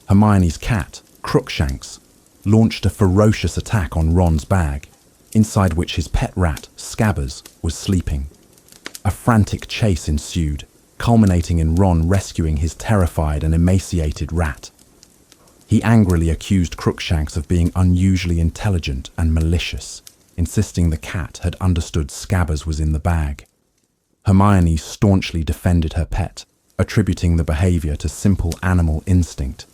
Hermione's cat, Crookshanks, launched a ferocious attack on Ron's bag, inside which his pet rat, Scabbers, was sleeping. A frantic chase ensued, culminating in Ron rescuing his terrified and emaciated rat. He angrily accused Crookshanks of being unusually intelligent and malicious, insisting the cat had understood Scabbers was in the bag. Hermione staunchly defended her pet, attributing the behavior to simple animal instinct,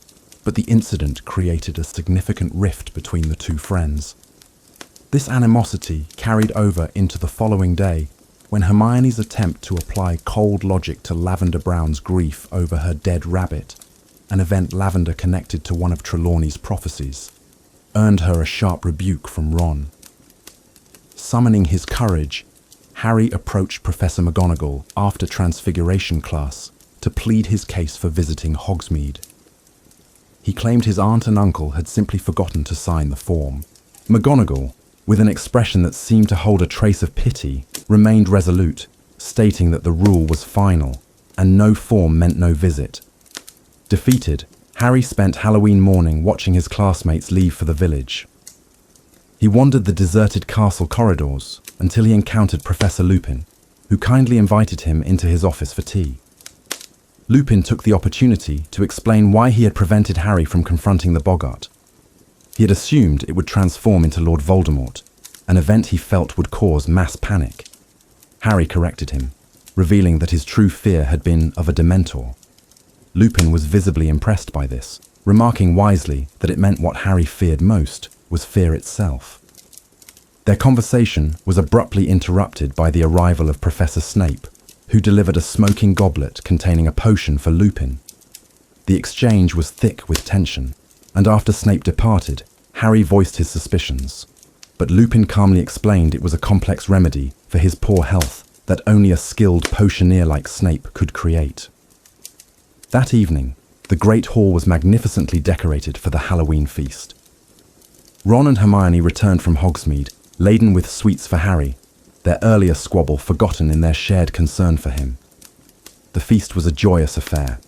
but the incident created a significant rift between the two friends. This animosity carried over into the following day, when Hermione's attempt to apply cold logic to Lavender Brown's grief over her dead rabbit, an event Lavender connected to one of Trelawney's prophecies, earned her a sharp rebuke from Ron. Summoning his courage, Harry approached Professor McGonagall after Transfiguration class to plead his case for visiting Hogsmeade. He claimed his aunt and uncle had simply forgotten to sign the form. McGonagall, with an expression that seemed to hold a trace of pity, remained resolute, stating that the rule was final, and no form meant no visit. Defeated, Harry spent Halloween morning watching his classmates leave for the village. He wandered the deserted castle corridors until he encountered Professor Lupin, who kindly invited him into his office for tea. Lupin took the opportunity to explain why he had prevented Harry from confronting the boggart. He had assumed it would transform into Lord Voldemort, an event he felt would cause mass panic. Harry corrected him, revealing that his true fear had been of a Dementor. Lupin was visibly impressed by this, remarking wisely that it meant what Harry feared most was fear itself. Their conversation was abruptly interrupted by the arrival of Professor Snape, who delivered a smoking goblet containing a potion for Lupin. The exchange was thick with tension, and after Snape departed, Harry voiced his suspicions. But Lupin calmly explained it was a complex remedy for his poor health that only a skilled potioneer like Snape could create. That evening, the Great Hall was magnificently decorated for the Halloween feast. Ron and Hermione returned from Hogsmeade, laden with sweets for Harry, their earlier squabble forgotten in their shared concern for him. The feast was a joyous affair,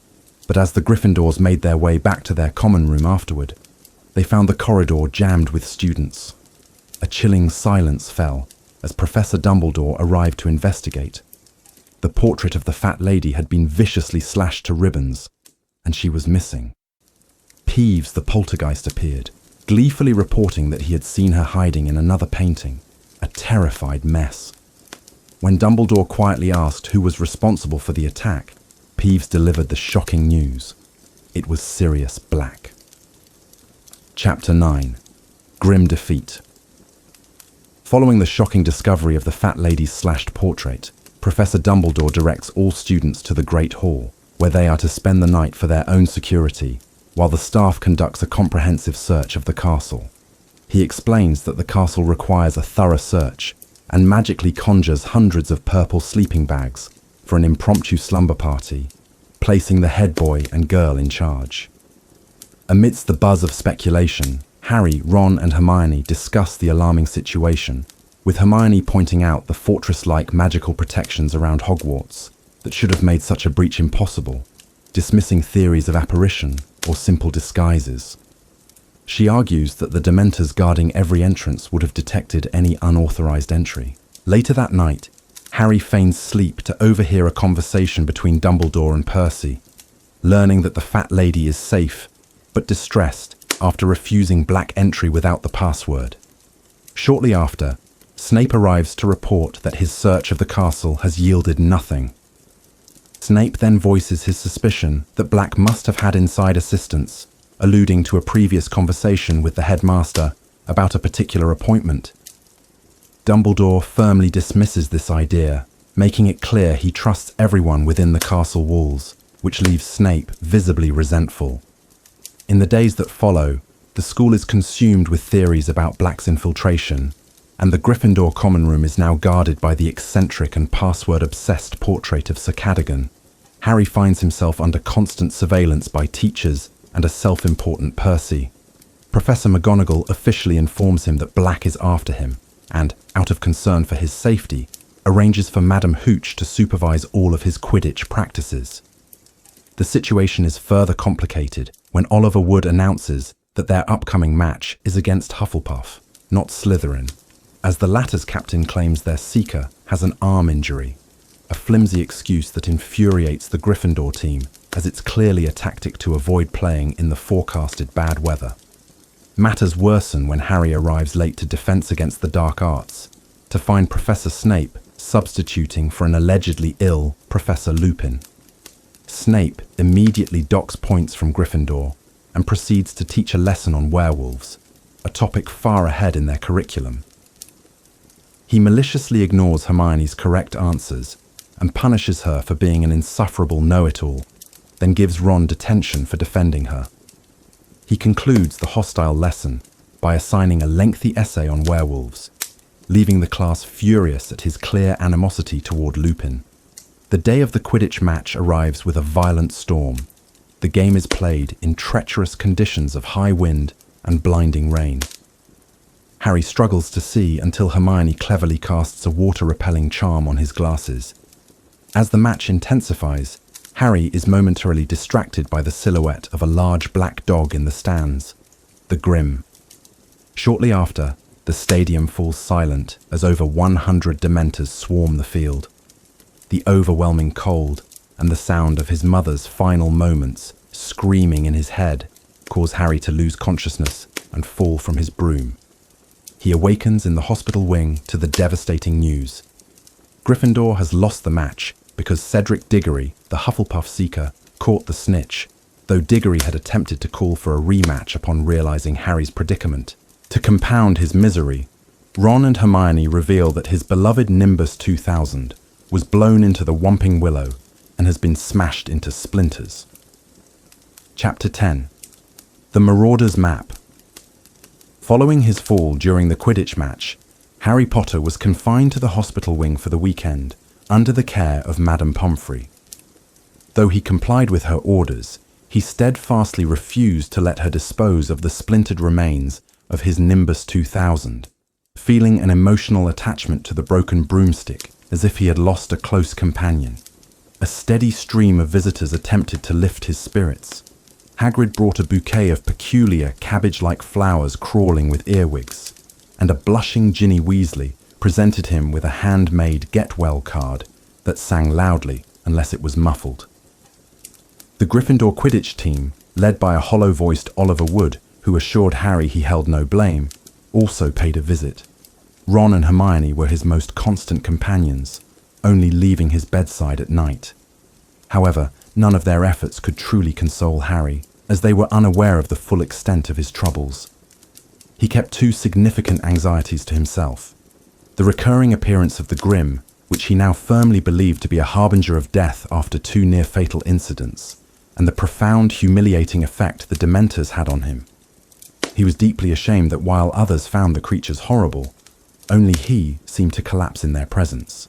but as the Gryffindors made their way back to their common room afterward, they found the corridor jammed with students. A chilling silence fell as Professor Dumbledore arrived to investigate. The portrait of the fat lady had been viciously slashed to ribbons, and she was missing. Peeves the poltergeist appeared, gleefully reporting that he had seen her hiding in another painting, a terrified mess. When Dumbledore quietly asked who was responsible for the attack, Peeves delivered the shocking news. It was Sirius Black. Chapter 9. Grim Defeat. Following the shocking discovery of the fat lady's slashed portrait, Professor Dumbledore directs all students to the Great Hall, where they are to spend the night for their own security, while the staff conducts a comprehensive search of the castle. He explains that the castle requires a thorough search and magically conjures hundreds of purple sleeping bags for an impromptu slumber party, placing the head boy and girl in charge. Amidst the buzz of speculation, Harry, Ron and Hermione discuss the alarming situation, with Hermione pointing out the fortress-like magical protections around Hogwarts that should have made such a breach impossible, dismissing theories of apparition or simple disguises. She argues that the Dementors guarding every entrance would have detected any unauthorized entry. Later that night, Harry feigns sleep to overhear a conversation between Dumbledore and Percy, learning that the fat lady is safe, but distressed after refusing Black entry without the password. Shortly after, Snape arrives to report that his search of the castle has yielded nothing. Snape then voices his suspicion that Black must have had inside assistance, alluding to a previous conversation with the headmaster about a particular appointment. Dumbledore firmly dismisses this idea, making it clear he trusts everyone within the castle walls, which leaves Snape visibly resentful. In the days that follow, the school is consumed with theories about Black's infiltration, and the Gryffindor common room is now guarded by the eccentric and password-obsessed portrait of Sir Cadogan. Harry finds himself under constant surveillance by teachers and a self-important Percy. Professor McGonagall officially informs him that Black is after him and, out of concern for his safety, arranges for Madam Hooch to supervise all of his Quidditch practices. The situation is further complicated when Oliver Wood announces that their upcoming match is against Hufflepuff, not Slytherin, as the latter's captain claims their seeker has an arm injury, a flimsy excuse that infuriates the Gryffindor team as it's clearly a tactic to avoid playing in the forecasted bad weather. Matters worsen when Harry arrives late to Defense Against the Dark Arts, to find Professor Snape substituting for an allegedly ill Professor Lupin. Snape immediately docks points from Gryffindor and proceeds to teach a lesson on werewolves, a topic far ahead in their curriculum. He maliciously ignores Hermione's correct answers and punishes her for being an insufferable know-it-all, then gives Ron detention for defending her. He concludes the hostile lesson by assigning a lengthy essay on werewolves, leaving the class furious at his clear animosity toward Lupin. The day of the Quidditch match arrives with a violent storm. The game is played in treacherous conditions of high wind and blinding rain. Harry struggles to see until Hermione cleverly casts a water-repelling charm on his glasses. As the match intensifies, Harry is momentarily distracted by the silhouette of a large black dog in the stands, the Grim. Shortly after, the stadium falls silent as over 100 Dementors swarm the field. The overwhelming cold and the sound of his mother's final moments screaming in his head cause Harry to lose consciousness and fall from his broom. He awakens in the hospital wing to the devastating news. Gryffindor has lost the match because Cedric Diggory, the Hufflepuff seeker, caught the snitch, though Diggory had attempted to call for a rematch upon realizing Harry's predicament. To compound his misery, Ron and Hermione reveal that his beloved Nimbus 2000 was blown into the Whomping Willow and has been smashed into splinters. Chapter 10. The Marauder's Map. Following his fall during the Quidditch match, Harry Potter was confined to the hospital wing for the weekend, under the care of Madame Pomfrey. Though he complied with her orders, he steadfastly refused to let her dispose of the splintered remains of his Nimbus 2000, feeling an emotional attachment to the broken broomstick as if he had lost a close companion. A steady stream of visitors attempted to lift his spirits. Hagrid brought a bouquet of peculiar cabbage-like flowers crawling with earwigs, and a blushing Ginny Weasley presented him with a handmade get-well card that sang loudly unless it was muffled. The Gryffindor Quidditch team, led by a hollow-voiced Oliver Wood, who assured Harry he held no blame, also paid a visit. Ron and Hermione were his most constant companions, only leaving his bedside at night. However, none of their efforts could truly console Harry, as they were unaware of the full extent of his troubles. He kept two significant anxieties to himself: the recurring appearance of the Grim, which he now firmly believed to be a harbinger of death after two near-fatal incidents, and the profound, humiliating effect the Dementors had on him. He was deeply ashamed that while others found the creatures horrible, only he seemed to collapse in their presence.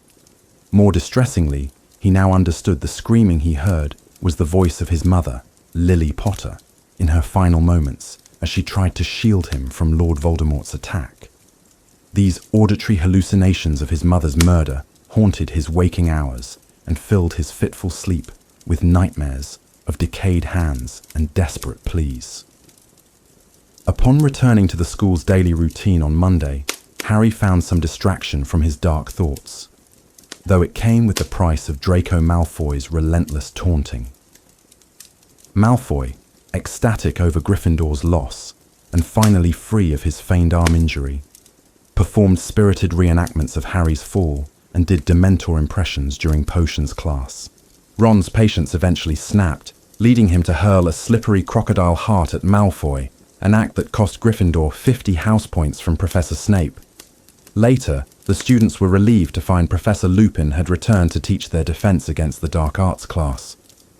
More distressingly, he now understood the screaming he heard was the voice of his mother, Lily Potter, in her final moments as she tried to shield him from Lord Voldemort's attack. These auditory hallucinations of his mother's murder haunted his waking hours and filled his fitful sleep with nightmares of decayed hands and desperate pleas. Upon returning to the school's daily routine on Monday, Harry found some distraction from his dark thoughts, though it came with the price of Draco Malfoy's relentless taunting. Malfoy, ecstatic over Gryffindor's loss and finally free of his feigned arm injury, performed spirited reenactments of Harry's fall and did Dementor impressions during potions class. Ron's patience eventually snapped, leading him to hurl a slippery crocodile heart at Malfoy, an act that cost Gryffindor 50 house points from Professor Snape. Later, the students were relieved to find Professor Lupin had returned to teach their Defense Against the Dark Arts class.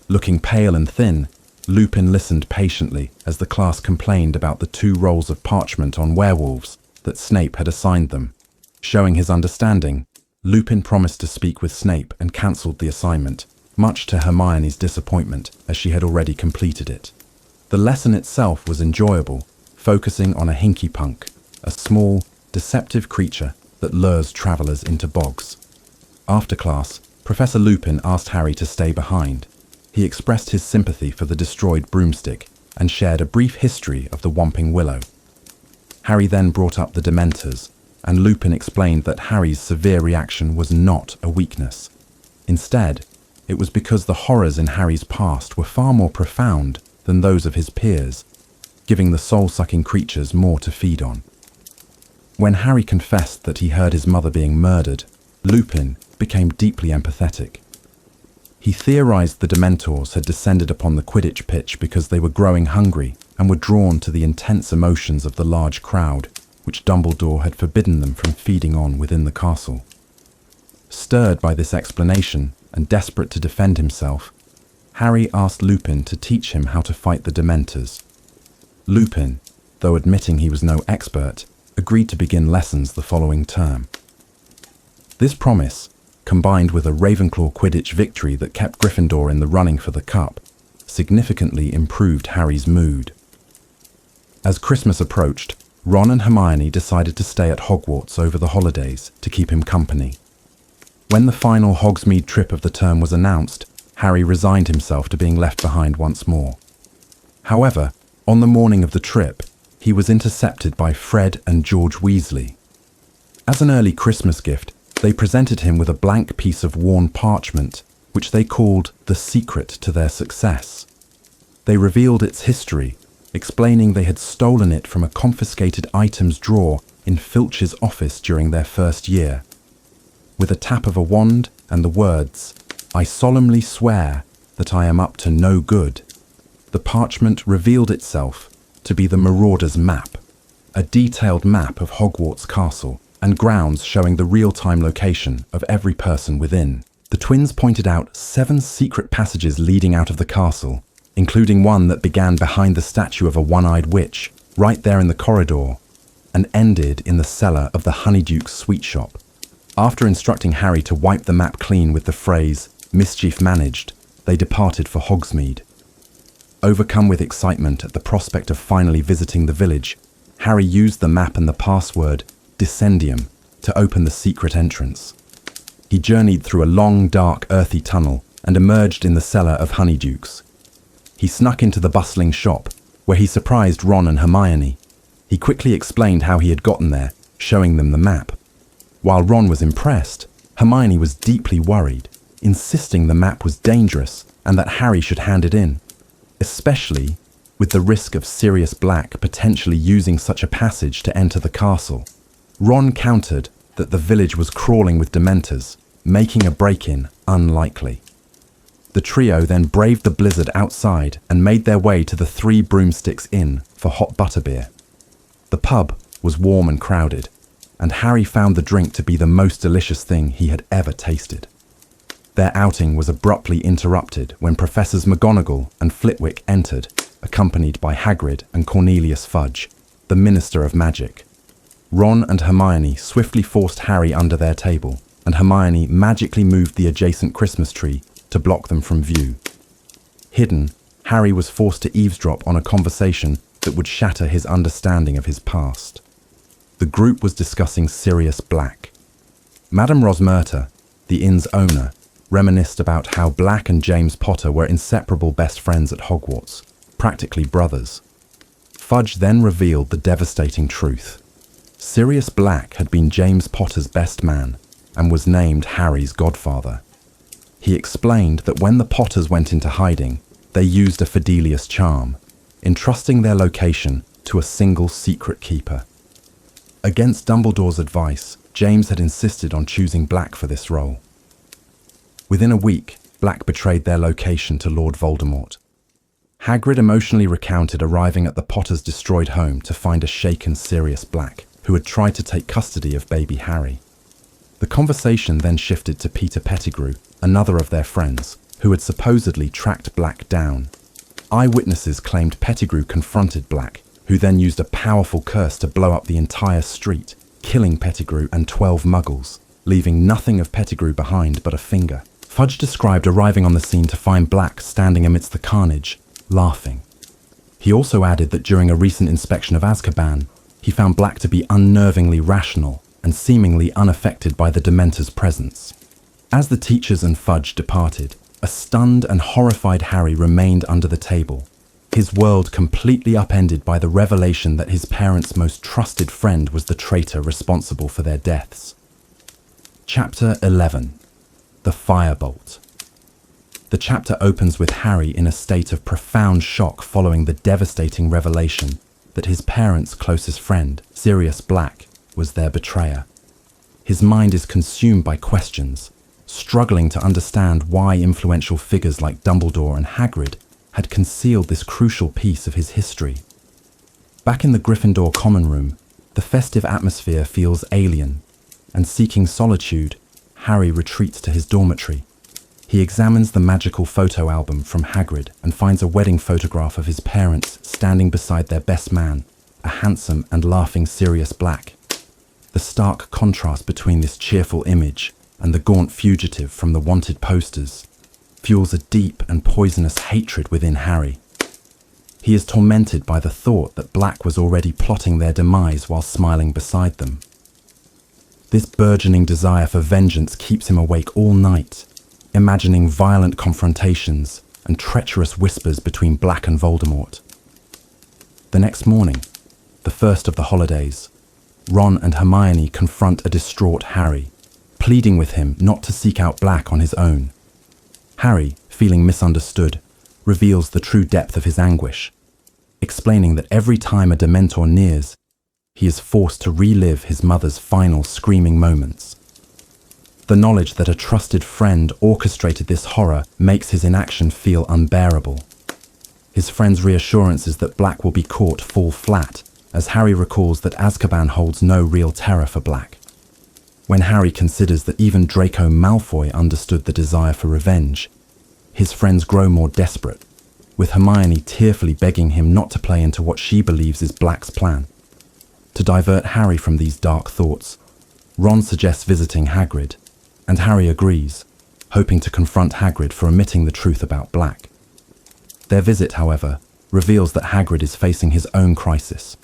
Looking pale and thin, Lupin listened patiently as the class complained about the 2 rolls of parchment on werewolves that Snape had assigned them. Showing his understanding, Lupin promised to speak with Snape and cancelled the assignment, much to Hermione's disappointment as she had already completed it. The lesson itself was enjoyable, focusing on a hinky-punk, a small, deceptive creature that lures travellers into bogs. After class, Professor Lupin asked Harry to stay behind. He expressed his sympathy for the destroyed broomstick and shared a brief history of the Whomping Willow. Harry then brought up the Dementors, and Lupin explained that Harry's severe reaction was not a weakness. Instead, it was because the horrors in Harry's past were far more profound than those of his peers, giving the soul-sucking creatures more to feed on. When Harry confessed that he heard his mother being murdered, Lupin became deeply empathetic. He theorized the Dementors had descended upon the Quidditch pitch because they were growing hungry and were drawn to the intense emotions of the large crowd, which Dumbledore had forbidden them from feeding on within the castle. Stirred by this explanation and desperate to defend himself, Harry asked Lupin to teach him how to fight the Dementors. Lupin, though admitting he was no expert, agreed to begin lessons the following term. This promise, combined with a Ravenclaw Quidditch victory that kept Gryffindor in the running for the cup, significantly improved Harry's mood. As Christmas approached, Ron and Hermione decided to stay at Hogwarts over the holidays to keep him company. When the final Hogsmeade trip of the term was announced, Harry resigned himself to being left behind once more. However, on the morning of the trip, he was intercepted by Fred and George Weasley. As an early Christmas gift, they presented him with a blank piece of worn parchment, which they called the secret to their success. They revealed its history, explaining they had stolen it from a confiscated items drawer in Filch's office during their first year. With a tap of a wand and the words, "I solemnly swear that I am up to no good," the parchment revealed itself to be the Marauder's Map, a detailed map of Hogwarts Castle and grounds showing the real-time location of every person within. The twins pointed out 7 secret passages leading out of the castle, including one that began behind the statue of a one-eyed witch, right there in the corridor, and ended in the cellar of the Honeyduke's sweet shop. After instructing Harry to wipe the map clean with the phrase, "mischief managed," they departed for Hogsmeade. Overcome with excitement at the prospect of finally visiting the village, Harry used the map and the password, Descendium, to open the secret entrance. He journeyed through a long, dark, earthy tunnel and emerged in the cellar of Honeyduke's. He snuck into the bustling shop, where he surprised Ron and Hermione. He quickly explained how he had gotten there, showing them the map. While Ron was impressed, Hermione was deeply worried, insisting the map was dangerous and that Harry should hand it in, especially with the risk of Sirius Black potentially using such a passage to enter the castle. Ron countered that the village was crawling with Dementors, making a break-in unlikely. The trio then braved the blizzard outside and made their way to the 3 Broomsticks Inn for hot butterbeer. The pub was warm and crowded, and Harry found the drink to be the most delicious thing he had ever tasted. Their outing was abruptly interrupted when Professors McGonagall and Flitwick entered, accompanied by Hagrid and Cornelius Fudge, the Minister of Magic. Ron and Hermione swiftly forced Harry under their table, and Hermione magically moved the adjacent Christmas tree to block them from view. Hidden, Harry was forced to eavesdrop on a conversation that would shatter his understanding of his past. The group was discussing Sirius Black. Madame Rosmerta, the inn's owner, reminisced about how Black and James Potter were inseparable best friends at Hogwarts, practically brothers. Fudge then revealed the devastating truth. Sirius Black had been James Potter's best man and was named Harry's godfather. He explained that when the Potters went into hiding, they used a Fidelius charm, entrusting their location to a single secret keeper. Against Dumbledore's advice, James had insisted on choosing Black for this role. Within a week, Black betrayed their location to Lord Voldemort. Hagrid emotionally recounted arriving at the Potters' destroyed home to find a shaken Sirius Black, who had tried to take custody of baby Harry. The conversation then shifted to Peter Pettigrew, another of their friends, who had supposedly tracked Black down. Eyewitnesses claimed Pettigrew confronted Black, who then used a powerful curse to blow up the entire street, killing Pettigrew and 12 muggles, leaving nothing of Pettigrew behind but a finger. Fudge described arriving on the scene to find Black standing amidst the carnage, laughing. He also added that during a recent inspection of Azkaban, he found Black to be unnervingly rational and seemingly unaffected by the Dementor's presence. As the teachers and Fudge departed, a stunned and horrified Harry remained under the table, his world completely upended by the revelation that his parents' most trusted friend was the traitor responsible for their deaths. Chapter 11. The Firebolt. The chapter opens with Harry in a state of profound shock following the devastating revelation that his parents' closest friend, Sirius Black, was their betrayer. His mind is consumed by questions, struggling to understand why influential figures like Dumbledore and Hagrid had concealed this crucial piece of his history. Back in the Gryffindor common room, the festive atmosphere feels alien, and seeking solitude, Harry retreats to his dormitory. He examines the magical photo album from Hagrid and finds a wedding photograph of his parents standing beside their best man, a handsome and laughing Sirius Black. The stark contrast between this cheerful image and the gaunt fugitive from the wanted posters fuels a deep and poisonous hatred within Harry. He is tormented by the thought that Black was already plotting their demise while smiling beside them. This burgeoning desire for vengeance keeps him awake all night, imagining violent confrontations and treacherous whispers between Black and Voldemort. The next morning, the first of the holidays, Ron and Hermione confront a distraught Harry, pleading with him not to seek out Black on his own. Harry, feeling misunderstood, reveals the true depth of his anguish, explaining that every time a Dementor nears, he is forced to relive his mother's final screaming moments. The knowledge that a trusted friend orchestrated this horror makes his inaction feel unbearable. His friend's reassurances that Black will be caught fall flat, as Harry recalls that Azkaban holds no real terror for Black. When Harry considers that even Draco Malfoy understood the desire for revenge, his friends grow more desperate, with Hermione tearfully begging him not to play into what she believes is Black's plan. To divert Harry from these dark thoughts, Ron suggests visiting Hagrid, and Harry agrees, hoping to confront Hagrid for omitting the truth about Black. Their visit, however, reveals that Hagrid is facing his own crisis.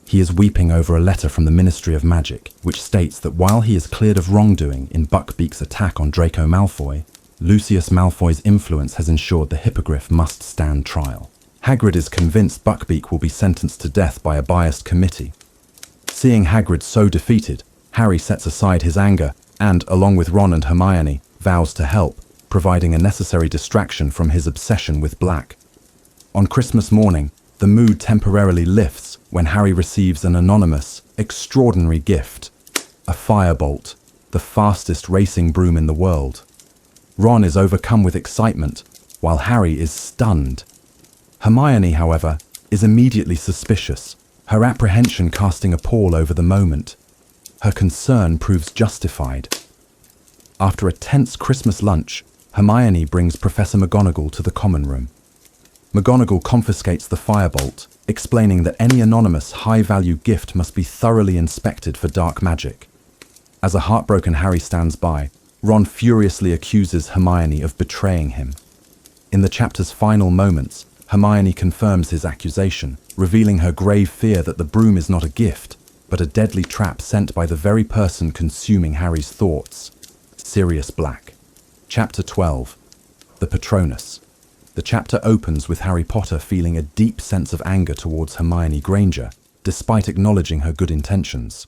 He is weeping over a letter from the Ministry of Magic, which states that while he is cleared of wrongdoing in Buckbeak's attack on Draco Malfoy, Lucius Malfoy's influence has ensured the Hippogriff must stand trial. Hagrid is convinced Buckbeak will be sentenced to death by a biased committee. Seeing Hagrid so defeated, Harry sets aside his anger and, along with Ron and Hermione, vows to help, providing a necessary distraction from his obsession with Black. On Christmas morning, the mood temporarily lifts when Harry receives an anonymous, extraordinary gift: a firebolt, the fastest racing broom in the world. Ron is overcome with excitement, while Harry is stunned. Hermione, however, is immediately suspicious, her apprehension casting a pall over the moment. Her concern proves justified. After a tense Christmas lunch, Hermione brings Professor McGonagall to the common room. McGonagall confiscates the firebolt, explaining that any anonymous, high-value gift must be thoroughly inspected for dark magic. As a heartbroken Harry stands by, Ron furiously accuses Hermione of betraying him. In the chapter's final moments, Hermione confirms his accusation, revealing her grave fear that the broom is not a gift, but a deadly trap sent by the very person consuming Harry's thoughts: Sirius Black. Chapter 12. The Patronus. The chapter opens with Harry Potter feeling a deep sense of anger towards Hermione Granger, despite acknowledging her good intentions.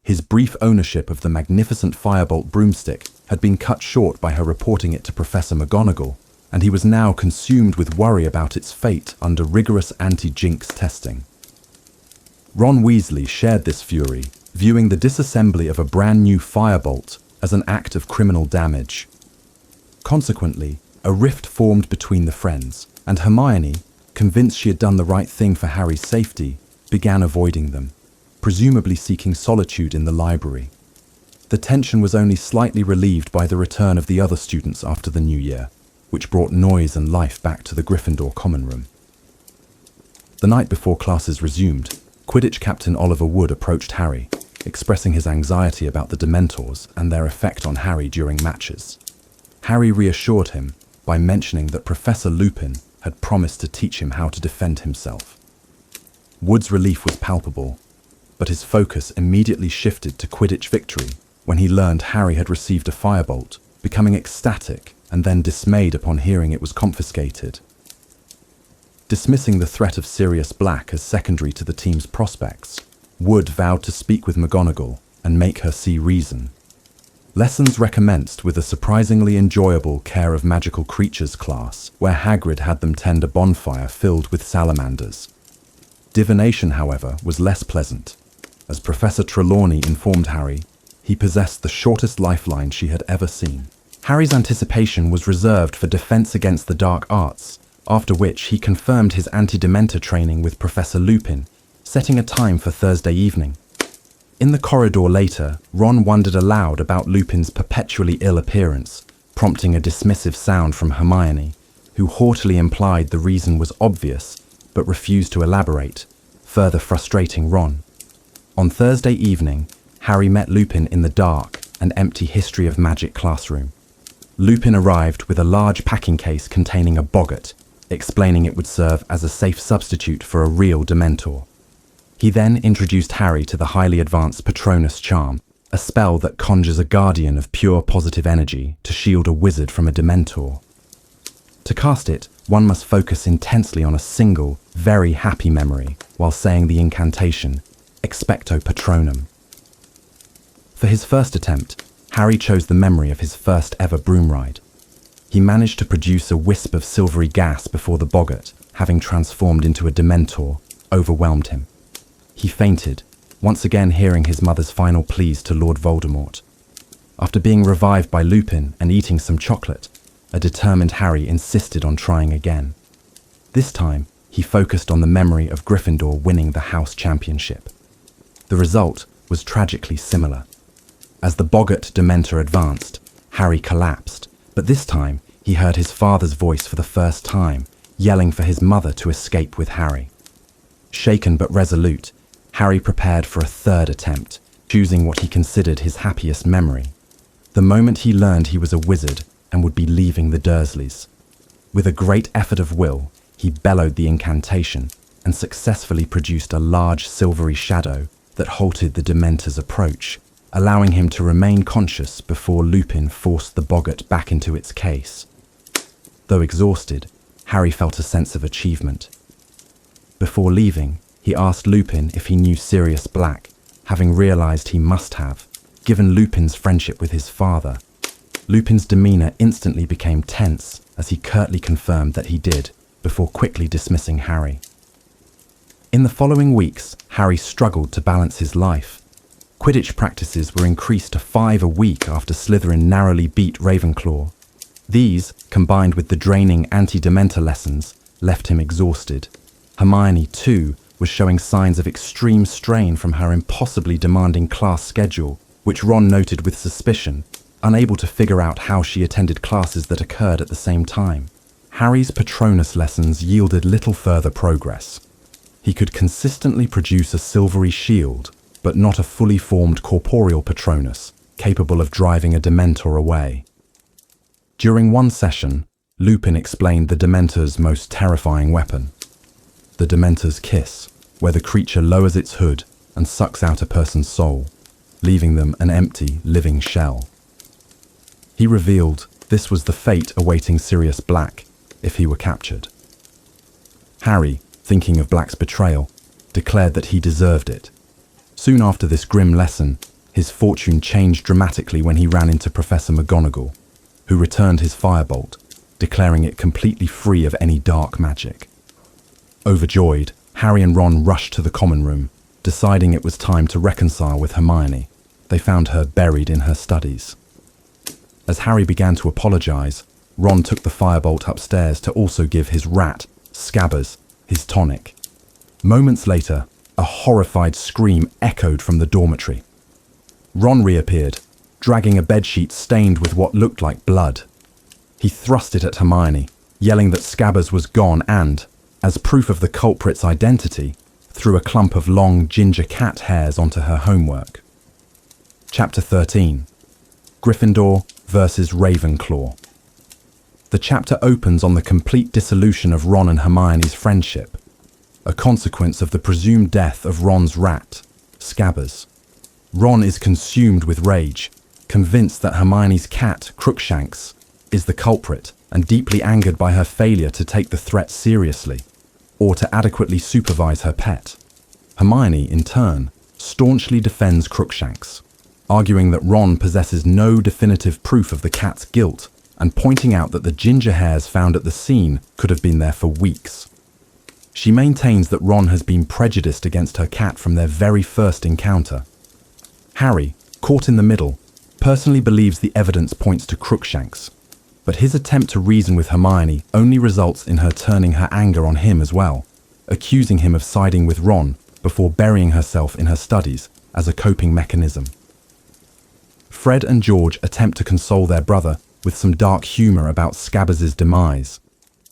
His brief ownership of the magnificent firebolt broomstick had been cut short by her reporting it to Professor McGonagall, and he was now consumed with worry about its fate under rigorous anti-jinx testing. Ron Weasley shared this fury, viewing the disassembly of a brand new firebolt as an act of criminal damage. Consequently, a rift formed between the friends, and Hermione, convinced she had done the right thing for Harry's safety, began avoiding them, presumably seeking solitude in the library. The tension was only slightly relieved by the return of the other students after the new year, which brought noise and life back to the Gryffindor common room. The night before classes resumed, Quidditch captain Oliver Wood approached Harry, expressing his anxiety about the Dementors and their effect on Harry during matches. Harry reassured him by mentioning that Professor Lupin had promised to teach him how to defend himself. Wood's relief was palpable, but his focus immediately shifted to Quidditch victory when he learned Harry had received a firebolt, becoming ecstatic and then dismayed upon hearing it was confiscated. Dismissing the threat of Sirius Black as secondary to the team's prospects, Wood vowed to speak with McGonagall and make her see reason. Lessons recommenced with a surprisingly enjoyable Care of Magical Creatures class, where Hagrid had them tend a bonfire filled with salamanders. Divination, however, was less pleasant. As Professor Trelawney informed Harry, he possessed the shortest lifeline she had ever seen. Harry's anticipation was reserved for defense against the dark arts, after which he confirmed his anti-dementor training with Professor Lupin, setting a time for Thursday evening. In the corridor later, Ron wondered aloud about Lupin's perpetually ill appearance, prompting a dismissive sound from Hermione, who haughtily implied the reason was obvious, but refused to elaborate, further frustrating Ron. On Thursday evening, Harry met Lupin in the dark and empty History of Magic classroom. Lupin arrived with a large packing case containing a boggart, explaining it would serve as a safe substitute for a real Dementor. He then introduced Harry to the highly advanced Patronus charm, a spell that conjures a guardian of pure positive energy to shield a wizard from a Dementor. To cast it, one must focus intensely on a single, very happy memory while saying the incantation, Expecto Patronum. For his first attempt, Harry chose the memory of his first ever broom ride. He managed to produce a wisp of silvery gas before the boggart, having transformed into a Dementor, overwhelmed him. He fainted, once again hearing his mother's final pleas to Lord Voldemort. After being revived by Lupin and eating some chocolate, a determined Harry insisted on trying again. This time, he focused on the memory of Gryffindor winning the house championship. The result was tragically similar. As the boggart Dementor advanced, Harry collapsed, but this time he heard his father's voice for the first time, yelling for his mother to escape with Harry. Shaken but resolute, Harry prepared for a third attempt, choosing what he considered his happiest memory. The moment he learned he was a wizard and would be leaving the Dursleys. With a great effort of will, he bellowed the incantation and successfully produced a large silvery shadow that halted the Dementor's approach, allowing him to remain conscious before Lupin forced the boggart back into its case. Though exhausted, Harry felt a sense of achievement. Before leaving, he asked Lupin if he knew Sirius Black, having realized he must have, given Lupin's friendship with his father. Lupin's demeanor instantly became tense as he curtly confirmed that he did, before quickly dismissing Harry. In the following weeks, Harry struggled to balance his life. Quidditch practices were increased to 5 a week after Slytherin narrowly beat Ravenclaw. These, combined with the draining anti-Dementor lessons, left him exhausted. Hermione, too, was showing signs of extreme strain from her impossibly demanding class schedule, which Ron noted with suspicion, unable to figure out how she attended classes that occurred at the same time. Harry's Patronus lessons yielded little further progress. He could consistently produce a silvery shield, but not a fully formed corporeal Patronus, capable of driving a Dementor away. During one session, Lupin explained the Dementor's most terrifying weapon. The Dementor's kiss, where the creature lowers its hood and sucks out a person's soul, leaving them an empty, living shell. He revealed this was the fate awaiting Sirius Black if he were captured. Harry, thinking of Black's betrayal, declared that he deserved it. Soon after this grim lesson, his fortune changed dramatically when he ran into Professor McGonagall, who returned his firebolt, declaring it completely free of any dark magic. Overjoyed, Harry and Ron rushed to the common room, deciding it was time to reconcile with Hermione. They found her buried in her studies. As Harry began to apologize, Ron took the firebolt upstairs to also give his rat, Scabbers, his tonic. Moments later, a horrified scream echoed from the dormitory. Ron reappeared, dragging a bedsheet stained with what looked like blood. He thrust it at Hermione, yelling that Scabbers was gone and, as proof of the culprit's identity, threw a clump of long ginger cat hairs onto her homework. Chapter 13. Gryffindor versus Ravenclaw. The chapter opens on the complete dissolution of Ron and Hermione's friendship, a consequence of the presumed death of Ron's rat, Scabbers. Ron is consumed with rage, convinced that Hermione's cat, Crookshanks, is the culprit, and deeply angered by her failure to take the threat seriously, or to adequately supervise her pet. Hermione, in turn, staunchly defends Crookshanks, arguing that Ron possesses no definitive proof of the cat's guilt, and pointing out that the ginger hairs found at the scene could have been there for weeks. She maintains that Ron has been prejudiced against her cat from their very first encounter. Harry, caught in the middle, personally believes the evidence points to Crookshanks, but his attempt to reason with Hermione only results in her turning her anger on him as well, accusing him of siding with Ron before burying herself in her studies as a coping mechanism. Fred and George attempt to console their brother with some dark humour about Scabbers' demise,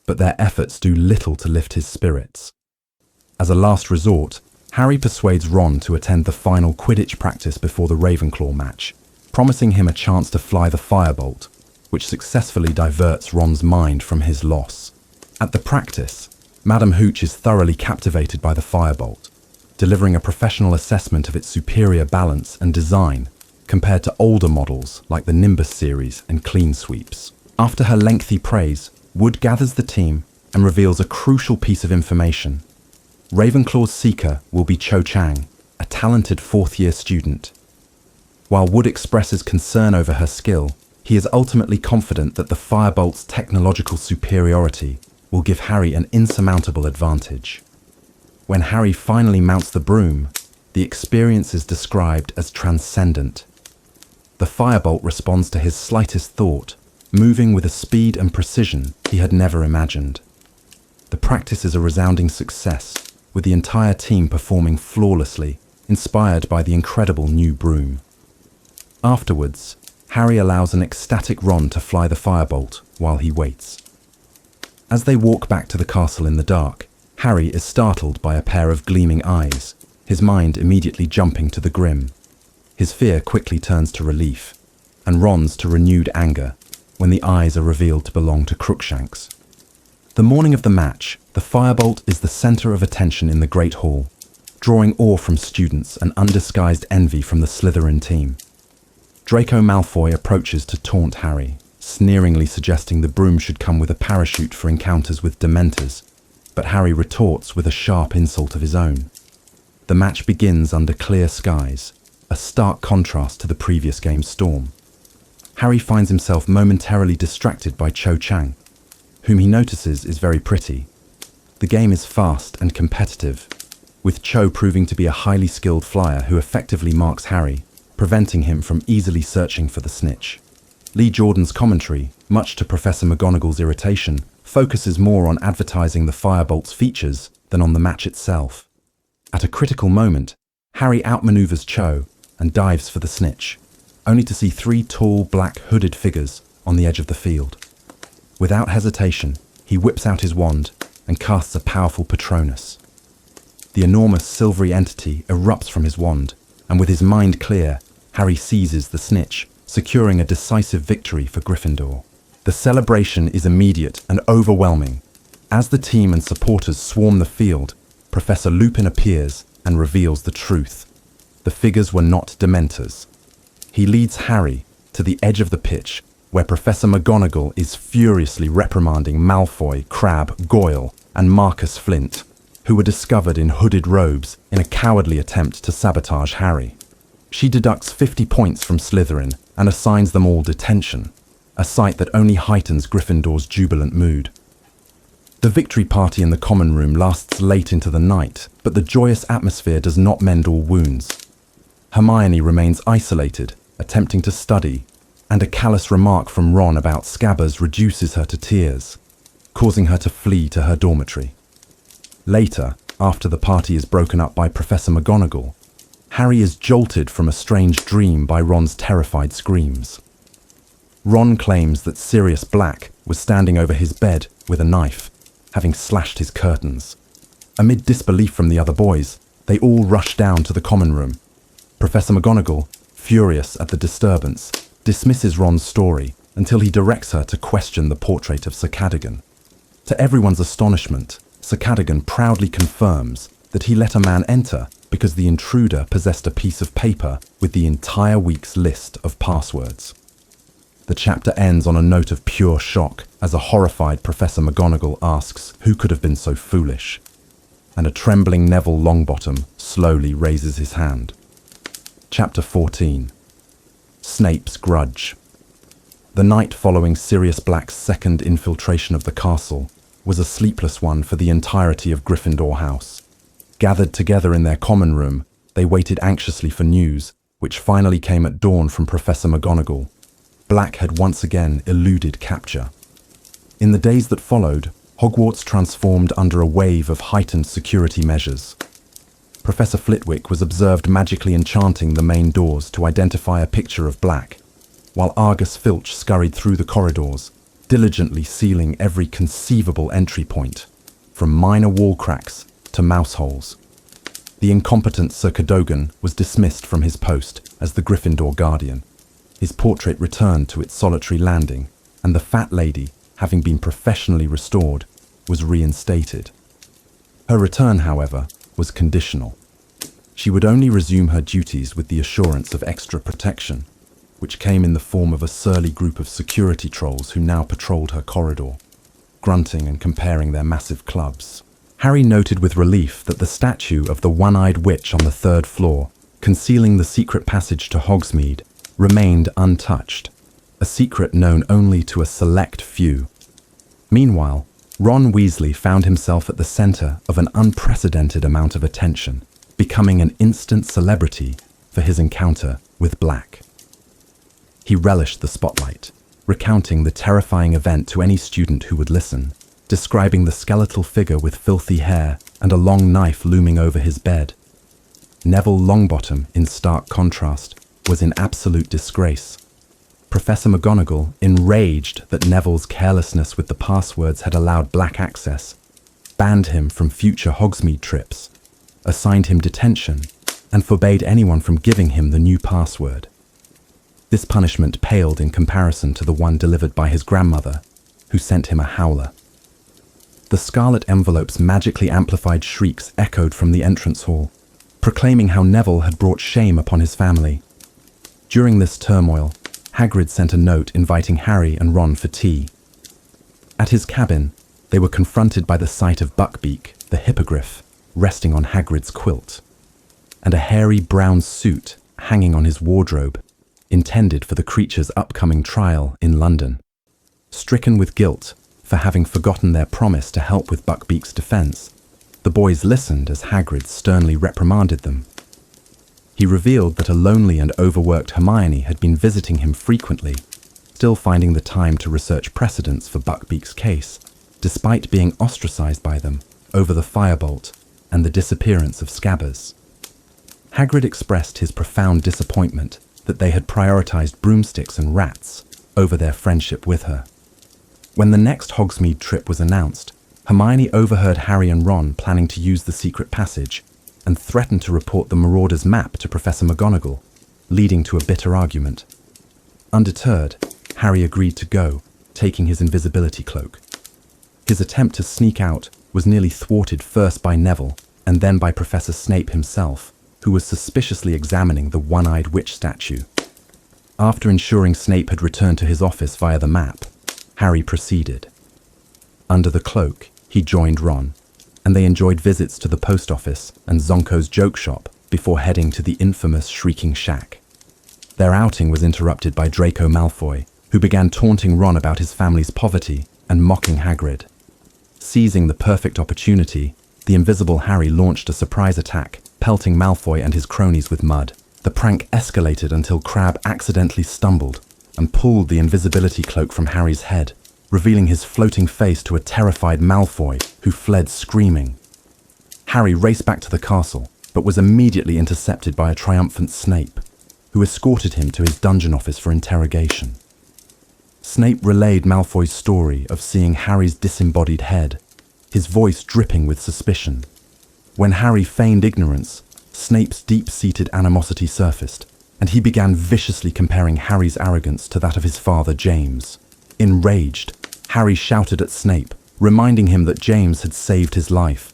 but their efforts do little to lift his spirits. As a last resort, Harry persuades Ron to attend the final Quidditch practice before the Ravenclaw match, promising him a chance to fly the firebolt, which successfully diverts Ron's mind from his loss. At the practice, Madam Hooch is thoroughly captivated by the firebolt, delivering a professional assessment of its superior balance and design compared to older models like the Nimbus series and Clean Sweeps. After her lengthy praise, Wood gathers the team and reveals a crucial piece of information. Ravenclaw's seeker will be Cho Chang, a talented fourth-year student. While Wood expresses concern over her skill, he is ultimately confident that the firebolt's technological superiority will give Harry an insurmountable advantage. When Harry finally mounts the broom, the experience is described as transcendent. The firebolt responds to his slightest thought, moving with a speed and precision he had never imagined. The practice is a resounding success, with the entire team performing flawlessly, inspired by the incredible new broom. Afterwards, Harry allows an ecstatic Ron to fly the firebolt while he waits. As they walk back to the castle in the dark, Harry is startled by a pair of gleaming eyes, his mind immediately jumping to the grim. His fear quickly turns to relief, and Ron's to renewed anger, when the eyes are revealed to belong to Crookshanks. The morning of the match, the firebolt is the centre of attention in the Great Hall, drawing awe from students and undisguised envy from the Slytherin team. Draco Malfoy approaches to taunt Harry, sneeringly suggesting the broom should come with a parachute for encounters with Dementors, but Harry retorts with a sharp insult of his own. The match begins under clear skies, a stark contrast to the previous game's storm. Harry finds himself momentarily distracted by Cho Chang, whom he notices is very pretty. The game is fast and competitive, with Cho proving to be a highly skilled flyer who effectively marks Harry, preventing him from easily searching for the snitch. Lee Jordan's commentary, much to Professor McGonagall's irritation, focuses more on advertising the firebolt's features than on the match itself. At a critical moment, Harry outmaneuvers Cho and dives for the snitch, only to see three tall, black, hooded figures on the edge of the field. Without hesitation, he whips out his wand and casts a powerful Patronus. The enormous silvery entity erupts from his wand, and with his mind clear, Harry seizes the snitch, securing a decisive victory for Gryffindor. The celebration is immediate and overwhelming. As the team and supporters swarm the field, Professor Lupin appears and reveals the truth. The figures were not Dementors. He leads Harry to the edge of the pitch, where Professor McGonagall is furiously reprimanding Malfoy, Crabbe, Goyle, and Marcus Flint, who were discovered in hooded robes in a cowardly attempt to sabotage Harry. She deducts 50 points from Slytherin and assigns them all detention, a sight that only heightens Gryffindor's jubilant mood. The victory party in the common room lasts late into the night, but the joyous atmosphere does not mend all wounds. Hermione remains isolated, attempting to study, and a callous remark from Ron about Scabbers reduces her to tears, causing her to flee to her dormitory. Later, after the party is broken up by Professor McGonagall, Harry is jolted from a strange dream by Ron's terrified screams. Ron claims that Sirius Black was standing over his bed with a knife, having slashed his curtains. Amid disbelief from the other boys, they all rush down to the common room. Professor McGonagall, furious at the disturbance, dismisses Ron's story until he directs her to question the portrait of Sir Cadogan. To everyone's astonishment, Sir Cadogan proudly confirms that he let a man enter because the intruder possessed a piece of paper with the entire week's list of passwords. The chapter ends on a note of pure shock as a horrified Professor McGonagall asks who could have been so foolish, and a trembling Neville Longbottom slowly raises his hand. Chapter 14. Snape's Grudge. The night following Sirius Black's second infiltration of the castle was a sleepless one for the entirety of Gryffindor House. Gathered together in their common room, they waited anxiously for news, which finally came at dawn from Professor McGonagall. Black had once again eluded capture. In the days that followed, Hogwarts transformed under a wave of heightened security measures. Professor Flitwick was observed magically enchanting the main doors to identify a picture of Black, while Argus Filch scurried through the corridors, diligently sealing every conceivable entry point, from minor wall cracks to mouse holes. The incompetent Sir Cadogan was dismissed from his post as the Gryffindor Guardian. His portrait returned to its solitary landing, and the fat lady, having been professionally restored, was reinstated. Her return, however, was conditional. She would only resume her duties with the assurance of extra protection, which came in the form of a surly group of security trolls who now patrolled her corridor, grunting and comparing their massive clubs. Harry noted with relief that the statue of the one-eyed witch on the third floor, concealing the secret passage to Hogsmeade, remained untouched, a secret known only to a select few. Meanwhile, Ron Weasley found himself at the center of an unprecedented amount of attention, becoming an instant celebrity for his encounter with Black. He relished the spotlight, recounting the terrifying event to any student who would listen, describing the skeletal figure with filthy hair and a long knife looming over his bed. Neville Longbottom, in stark contrast, was in absolute disgrace. Professor McGonagall, enraged that Neville's carelessness with the passwords had allowed Black access, banned him from future Hogsmeade trips, assigned him detention, and forbade anyone from giving him the new password. This punishment paled in comparison to the one delivered by his grandmother, who sent him a howler. The scarlet envelope's magically amplified shrieks echoed from the entrance hall, proclaiming how Neville had brought shame upon his family. During this turmoil, Hagrid sent a note inviting Harry and Ron for tea. At his cabin, they were confronted by the sight of Buckbeak, the hippogriff, resting on Hagrid's quilt, and a hairy brown suit hanging on his wardrobe, intended for the creature's upcoming trial in London. Stricken with guilt for having forgotten their promise to help with Buckbeak's defense, the boys listened as Hagrid sternly reprimanded them. He revealed that a lonely and overworked Hermione had been visiting him frequently, still finding the time to research precedents for Buckbeak's case, despite being ostracized by them over the firebolt and the disappearance of Scabbers. Hagrid expressed his profound disappointment that they had prioritized broomsticks and rats over their friendship with her. When the next Hogsmeade trip was announced, Hermione overheard Harry and Ron planning to use the secret passage and threatened to report the Marauder's map to Professor McGonagall, leading to a bitter argument. Undeterred, Harry agreed to go, taking his invisibility cloak. His attempt to sneak out was nearly thwarted first by Neville and then by Professor Snape himself, who was suspiciously examining the one-eyed witch statue. After ensuring Snape had returned to his office via the map, Harry proceeded. Under the cloak, he joined Ron, and they enjoyed visits to the post office and Zonko's joke shop before heading to the infamous Shrieking Shack. Their outing was interrupted by Draco Malfoy, who began taunting Ron about his family's poverty and mocking Hagrid. Seizing the perfect opportunity, the invisible Harry launched a surprise attack, pelting Malfoy and his cronies with mud. The prank escalated until Crabbe accidentally stumbled and pulled the invisibility cloak from Harry's head, revealing his floating face to a terrified Malfoy, who fled screaming. Harry raced back to the castle, but was immediately intercepted by a triumphant Snape, who escorted him to his dungeon office for interrogation. Snape relayed Malfoy's story of seeing Harry's disembodied head, his voice dripping with suspicion. When Harry feigned ignorance, Snape's deep-seated animosity surfaced, and he began viciously comparing Harry's arrogance to that of his father, James. Enraged, Harry shouted at Snape, reminding him that James had saved his life.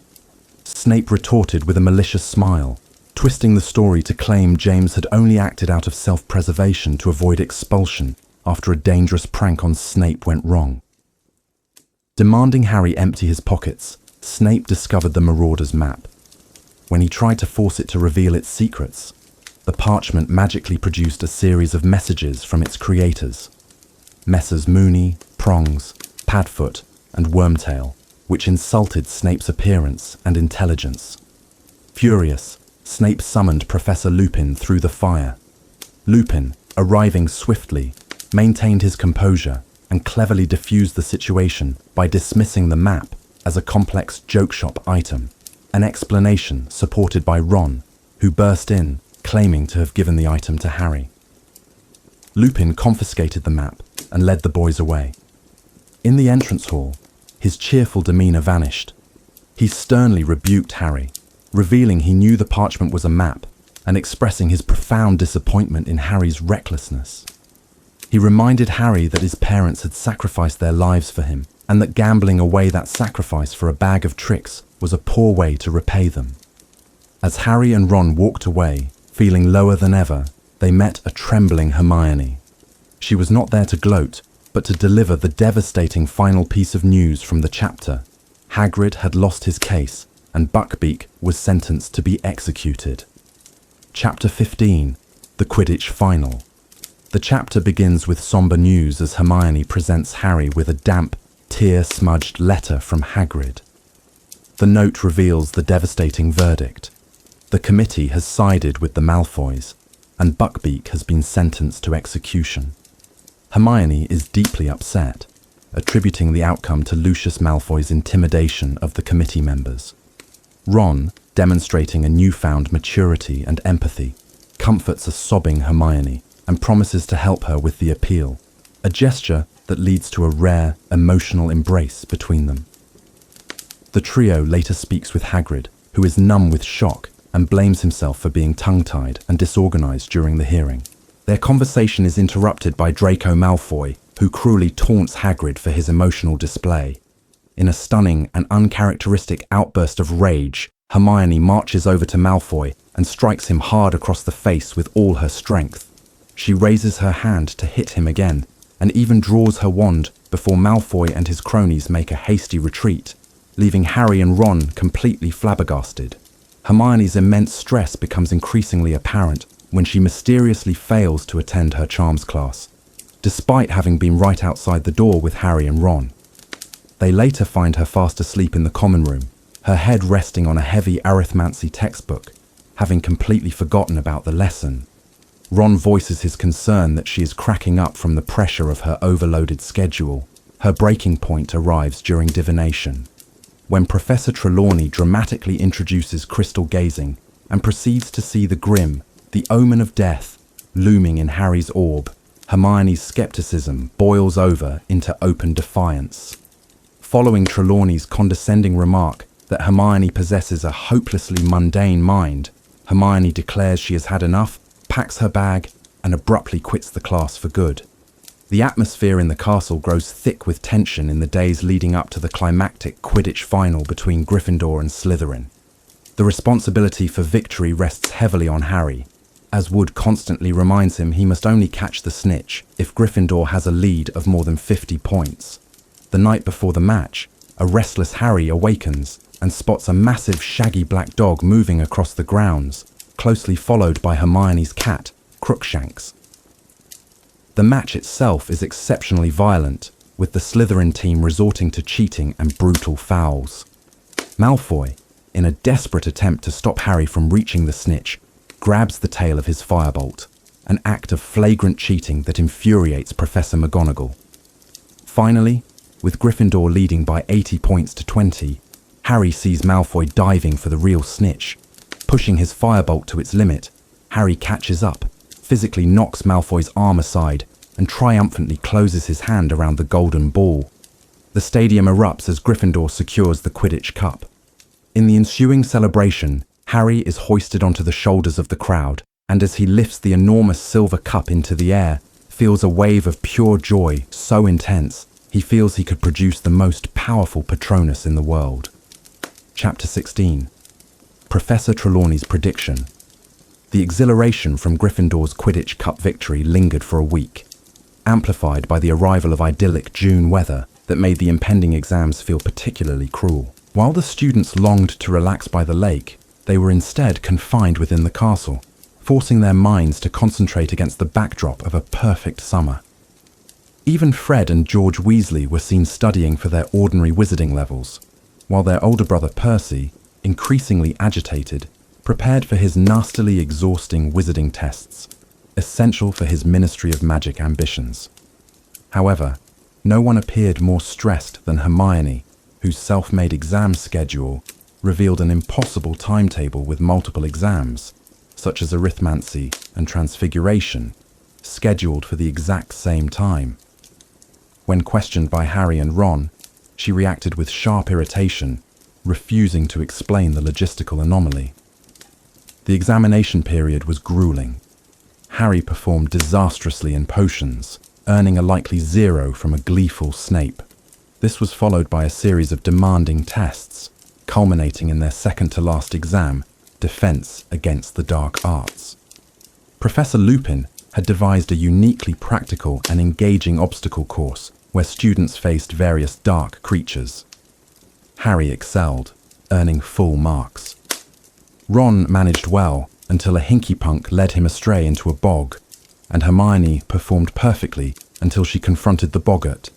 Snape retorted with a malicious smile, twisting the story to claim James had only acted out of self-preservation to avoid expulsion after a dangerous prank on Snape went wrong. Demanding Harry empty his pockets, Snape discovered the Marauder's map. When he tried to force it to reveal its secrets, the parchment magically produced a series of messages from its creators, Messrs. Moony, Prongs, Padfoot, and Wormtail, which insulted Snape's appearance and intelligence. Furious, Snape summoned Professor Lupin through the fire. Lupin, arriving swiftly, maintained his composure and cleverly diffused the situation by dismissing the map as a complex joke shop item, an explanation supported by Ron, who burst in, claiming to have given the item to Harry. Lupin confiscated the map and led the boys away. In the entrance hall, his cheerful demeanor vanished. He sternly rebuked Harry, revealing he knew the parchment was a map and expressing his profound disappointment in Harry's recklessness. He reminded Harry that his parents had sacrificed their lives for him and that gambling away that sacrifice for a bag of tricks was a poor way to repay them. As Harry and Ron walked away, feeling lower than ever, they met a trembling Hermione. She was not there to gloat, but to deliver the devastating final piece of news from the chapter. Hagrid had lost his case, and Buckbeak was sentenced to be executed. Chapter 15, The Quidditch Final. The chapter begins with somber news as Hermione presents Harry with a damp, tear-smudged letter from Hagrid. The note reveals the devastating verdict. The committee has sided with the Malfoys, and Buckbeak has been sentenced to execution. Hermione is deeply upset, attributing the outcome to Lucius Malfoy's intimidation of the committee members. Ron, demonstrating a newfound maturity and empathy, comforts a sobbing Hermione and promises to help her with the appeal, a gesture that leads to a rare, emotional embrace between them. The trio later speaks with Hagrid, who is numb with shock and blames himself for being tongue-tied and disorganized during the hearing. Their conversation is interrupted by Draco Malfoy, who cruelly taunts Hagrid for his emotional display. In a stunning and uncharacteristic outburst of rage, Hermione marches over to Malfoy and strikes him hard across the face with all her strength. She raises her hand to hit him again, and even draws her wand before Malfoy and his cronies make a hasty retreat, leaving Harry and Ron completely flabbergasted. Hermione's immense stress becomes increasingly apparent when she mysteriously fails to attend her charms class, despite having been right outside the door with Harry and Ron. They later find her fast asleep in the common room, her head resting on a heavy arithmancy textbook, having completely forgotten about the lesson. Ron voices his concern that she is cracking up from the pressure of her overloaded schedule. Her breaking point arrives during divination, when Professor Trelawney dramatically introduces crystal gazing and proceeds to see the grim, the omen of death, looming in Harry's orb. Hermione's skepticism boils over into open defiance. Following Trelawney's condescending remark that Hermione possesses a hopelessly mundane mind, Hermione declares she has had enough, packs her bag, and abruptly quits the class for good. The atmosphere in the castle grows thick with tension in the days leading up to the climactic Quidditch final between Gryffindor and Slytherin. The responsibility for victory rests heavily on Harry, as Wood constantly reminds him he must only catch the snitch if Gryffindor has a lead of more than 50 points. The night before the match, a restless Harry awakens and spots a massive shaggy black dog moving across the grounds, closely followed by Hermione's cat, Crookshanks. The match itself is exceptionally violent, with the Slytherin team resorting to cheating and brutal fouls. Malfoy, in a desperate attempt to stop Harry from reaching the snitch, grabs the tail of his firebolt, an act of flagrant cheating that infuriates Professor McGonagall. Finally, with Gryffindor leading by 80 points to 20, Harry sees Malfoy diving for the real snitch. Pushing his firebolt to its limit, Harry catches up, physically knocks Malfoy's arm aside, and triumphantly closes his hand around the golden ball. The stadium erupts as Gryffindor secures the Quidditch Cup. In the ensuing celebration, Harry is hoisted onto the shoulders of the crowd and as he lifts the enormous silver cup into the air, feels a wave of pure joy so intense, he feels he could produce the most powerful Patronus in the world. Chapter 16. Professor Trelawney's Prediction. The exhilaration from Gryffindor's Quidditch Cup victory lingered for a week, amplified by the arrival of idyllic June weather that made the impending exams feel particularly cruel. While the students longed to relax by the lake, they were instead confined within the castle, forcing their minds to concentrate against the backdrop of a perfect summer. Even Fred and George Weasley were seen studying for their ordinary wizarding levels, while their older brother Percy, increasingly agitated, prepared for his nastily exhausting wizarding tests, essential for his Ministry of Magic ambitions. However, no one appeared more stressed than Hermione, whose self-made exam schedule revealed an impossible timetable with multiple exams, such as arithmancy and transfiguration, scheduled for the exact same time. When questioned by Harry and Ron, she reacted with sharp irritation, refusing to explain the logistical anomaly. The examination period was grueling. Harry performed disastrously in potions, earning a likely 0 from a gleeful Snape. This was followed by a series of demanding tests, culminating in their second-to-last exam, Defense Against the Dark Arts. Professor Lupin had devised a uniquely practical and engaging obstacle course where students faced various dark creatures. Harry excelled, earning full marks. Ron managed well until a hinky-punk led him astray into a bog, and Hermione performed perfectly until she confronted the boggart.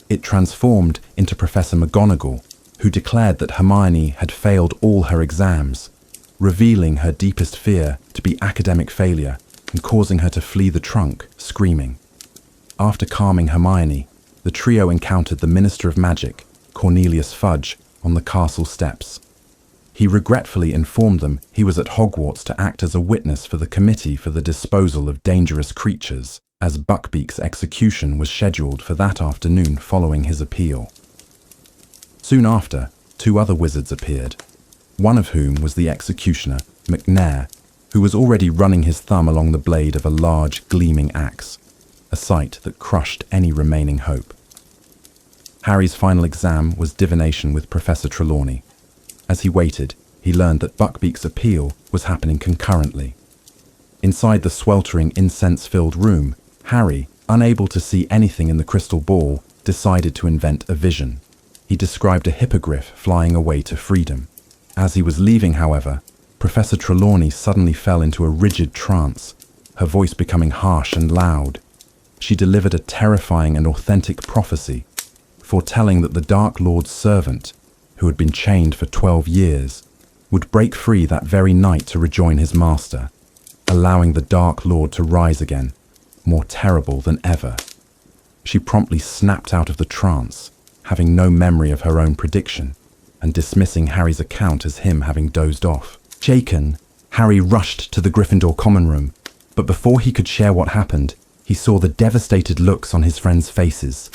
It transformed into Professor McGonagall, who declared that Hermione had failed all her exams, revealing her deepest fear to be academic failure and causing her to flee the trunk, screaming. After calming Hermione, the trio encountered the Minister of Magic, Cornelius Fudge, on the castle steps. He regretfully informed them he was at Hogwarts to act as a witness for the Committee for the Disposal of Dangerous Creatures, as Buckbeak's execution was scheduled for that afternoon following his appeal. Soon after, 2 other wizards appeared, one of whom was the executioner, McNair, who was already running his thumb along the blade of a large, gleaming axe, a sight that crushed any remaining hope. Harry's final exam was divination with Professor Trelawney. As he waited, he learned that Buckbeak's appeal was happening concurrently. Inside the sweltering, incense-filled room, Harry, unable to see anything in the crystal ball, decided to invent a vision. He described a hippogriff flying away to freedom. As he was leaving, however, Professor Trelawney suddenly fell into a rigid trance, her voice becoming harsh and loud. She delivered a terrifying and authentic prophecy, foretelling that the Dark Lord's servant, who had been chained for 12 years, would break free that very night to rejoin his master, allowing the Dark Lord to rise again, more terrible than ever. She promptly snapped out of the trance, having no memory of her own prediction, and dismissing Harry's account as him having dozed off. Shaken, Harry rushed to the Gryffindor common room, but before he could share what happened, he saw the devastated looks on his friends' faces.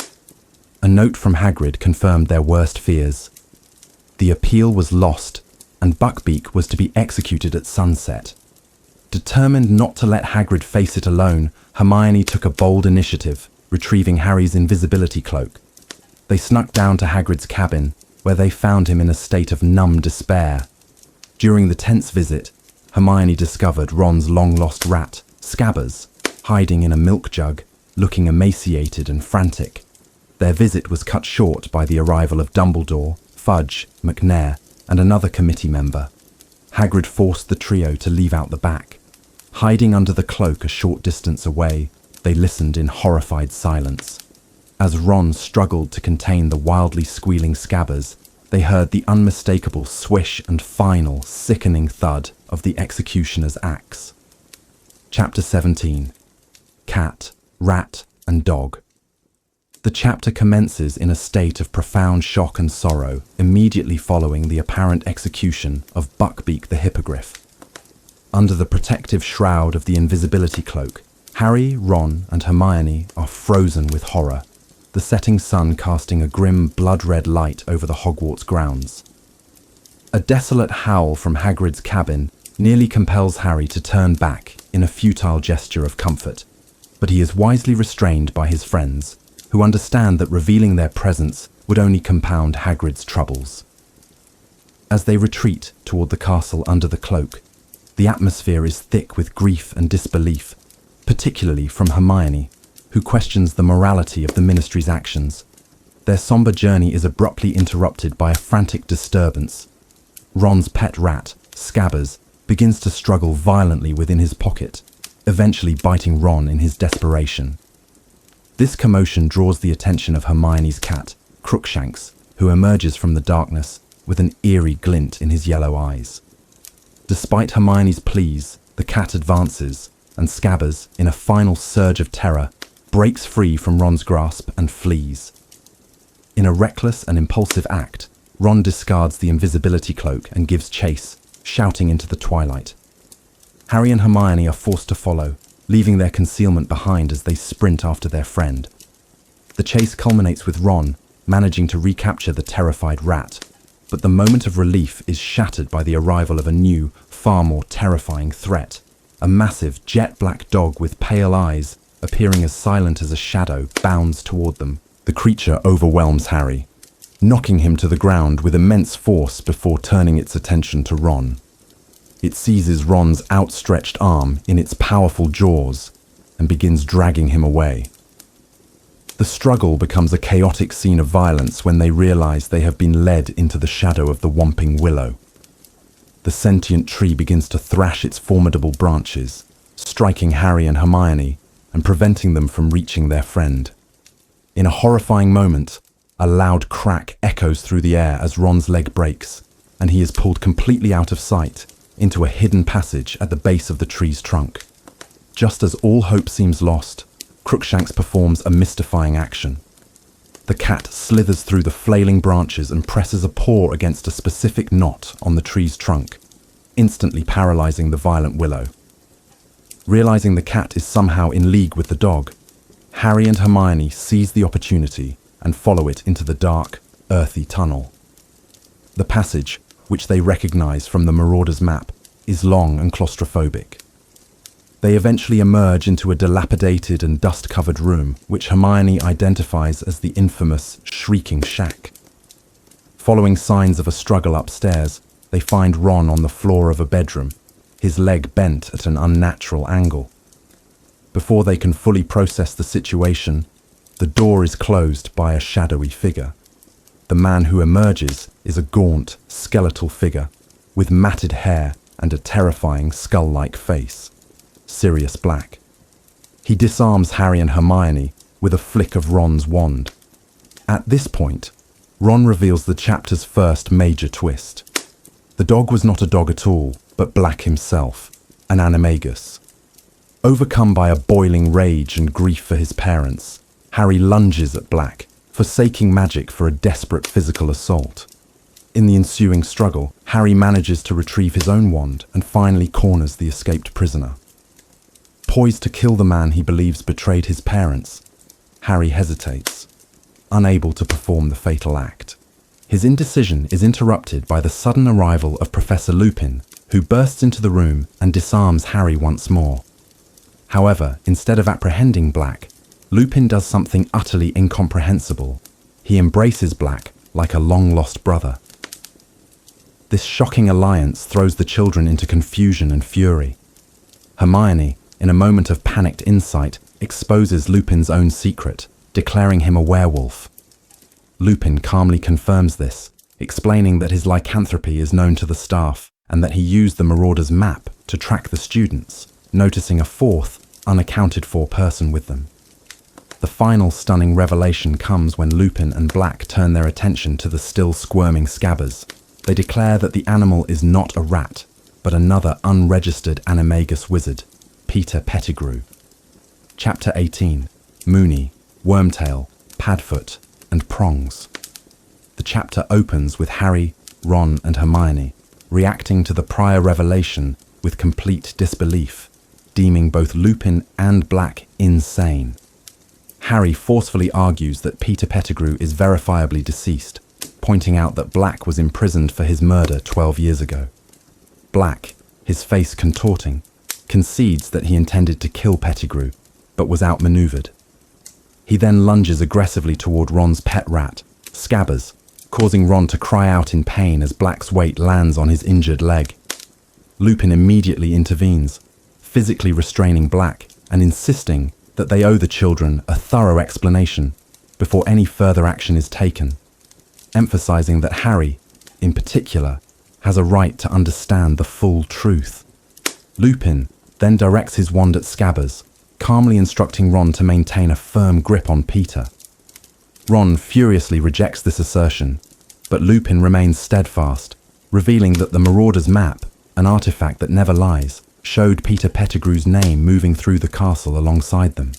A note from Hagrid confirmed their worst fears. The appeal was lost, and Buckbeak was to be executed at sunset. Determined not to let Hagrid face it alone, Hermione took a bold initiative, retrieving Harry's invisibility cloak. They snuck down to Hagrid's cabin, where they found him in a state of numb despair. During the tense visit, Hermione discovered Ron's long-lost rat, Scabbers, hiding in a milk jug, looking emaciated and frantic. Their visit was cut short by the arrival of Dumbledore, Fudge, McNair, and another committee member. Hagrid forced the trio to leave out the back. Hiding under the cloak a short distance away, they listened in horrified silence. As Ron struggled to contain the wildly squealing Scabbers, they heard the unmistakable swish and final, sickening thud of the executioner's axe. Chapter 17. Cat, Rat, and Dog. The chapter commences in a state of profound shock and sorrow, immediately following the apparent execution of Buckbeak the Hippogriff. Under the protective shroud of the invisibility cloak, Harry, Ron, and Hermione are frozen with horror, the setting sun casting a grim, blood-red light over the Hogwarts grounds. A desolate howl from Hagrid's cabin nearly compels Harry to turn back in a futile gesture of comfort, but he is wisely restrained by his friends, who understand that revealing their presence would only compound Hagrid's troubles. As they retreat toward the castle under the cloak, the atmosphere is thick with grief and disbelief, particularly from Hermione, who questions the morality of the Ministry's actions. Their somber journey is abruptly interrupted by a frantic disturbance. Ron's pet rat, Scabbers, begins to struggle violently within his pocket, eventually biting Ron in his desperation. This commotion draws the attention of Hermione's cat, Crookshanks, who emerges from the darkness with an eerie glint in his yellow eyes. Despite Hermione's pleas, the cat advances, and Scabbers, in a final surge of terror, breaks free from Ron's grasp and flees. In a reckless and impulsive act, Ron discards the invisibility cloak and gives chase, shouting into the twilight. Harry and Hermione are forced to follow, leaving their concealment behind as they sprint after their friend. The chase culminates with Ron managing to recapture the terrified rat, but the moment of relief is shattered by the arrival of a new, far more terrifying threat. A massive, jet-black dog with pale eyes, appearing as silent as a shadow, bounds toward them. The creature overwhelms Harry, knocking him to the ground with immense force before turning its attention to Ron. It seizes Ron's outstretched arm in its powerful jaws and begins dragging him away. The struggle becomes a chaotic scene of violence when they realize they have been led into the shadow of the Whomping Willow. The sentient tree begins to thrash its formidable branches, striking Harry and Hermione and preventing them from reaching their friend. In a horrifying moment, a loud crack echoes through the air as Ron's leg breaks, and he is pulled completely out of sight into a hidden passage at the base of the tree's trunk. Just as all hope seems lost, Crookshanks performs a mystifying action. The cat slithers through the flailing branches and presses a paw against a specific knot on the tree's trunk, instantly paralyzing the violent willow. Realizing the cat is somehow in league with the dog, Harry and Hermione seize the opportunity and follow it into the dark, earthy tunnel. The passage, which they recognize from the Marauder's map, is long and claustrophobic. They eventually emerge into a dilapidated and dust-covered room, which Hermione identifies as the infamous Shrieking Shack. Following signs of a struggle upstairs, they find Ron on the floor of a bedroom, his leg bent at an unnatural angle. Before they can fully process the situation, the door is closed by a shadowy figure. The man who emerges is a gaunt, skeletal figure, with matted hair and a terrifying skull-like face. Sirius Black. He disarms Harry and Hermione with a flick of Ron's wand. At this point, Ron reveals the chapter's first major twist. The dog was not a dog at all, but Black himself, an animagus. Overcome by a boiling rage and grief for his parents, Harry lunges at Black, forsaking magic for a desperate physical assault. In the ensuing struggle, Harry manages to retrieve his own wand and finally corners the escaped prisoner. Poised to kill the man he believes betrayed his parents, Harry hesitates, unable to perform the fatal act. His indecision is interrupted by the sudden arrival of Professor Lupin, who bursts into the room and disarms Harry once more. However, instead of apprehending Black, Lupin does something utterly incomprehensible. He embraces Black like a long-lost brother. This shocking alliance throws the children into confusion and fury. Hermione, in a moment of panicked insight, exposes Lupin's own secret, declaring him a werewolf. Lupin calmly confirms this, explaining that his lycanthropy is known to the staff and that he used the Marauder's map to track the students, noticing a fourth, unaccounted-for person with them. The final stunning revelation comes when Lupin and Black turn their attention to the still squirming Scabbers. They declare that the animal is not a rat, but another unregistered animagus wizard, Peter Pettigrew. Chapter 18. Moony, Wormtail, Padfoot, and Prongs. The chapter opens with Harry, Ron, and Hermione reacting to the prior revelation with complete disbelief, deeming both Lupin and Black insane. Harry forcefully argues that Peter Pettigrew is verifiably deceased, pointing out that Black was imprisoned for his murder 12 years ago. Black, his face contorting, concedes that he intended to kill Pettigrew, but was outmaneuvered. He then lunges aggressively toward Ron's pet rat, Scabbers, causing Ron to cry out in pain as Black's weight lands on his injured leg. Lupin immediately intervenes, physically restraining Black and insisting that they owe the children a thorough explanation before any further action is taken, emphasizing that Harry, in particular, has a right to understand the full truth. Lupin then directs his wand at Scabbers, calmly instructing Ron to maintain a firm grip on Peter. Ron furiously rejects this assertion, but Lupin remains steadfast, revealing that the Marauder's map, an artifact that never lies, showed Peter Pettigrew's name moving through the castle alongside them.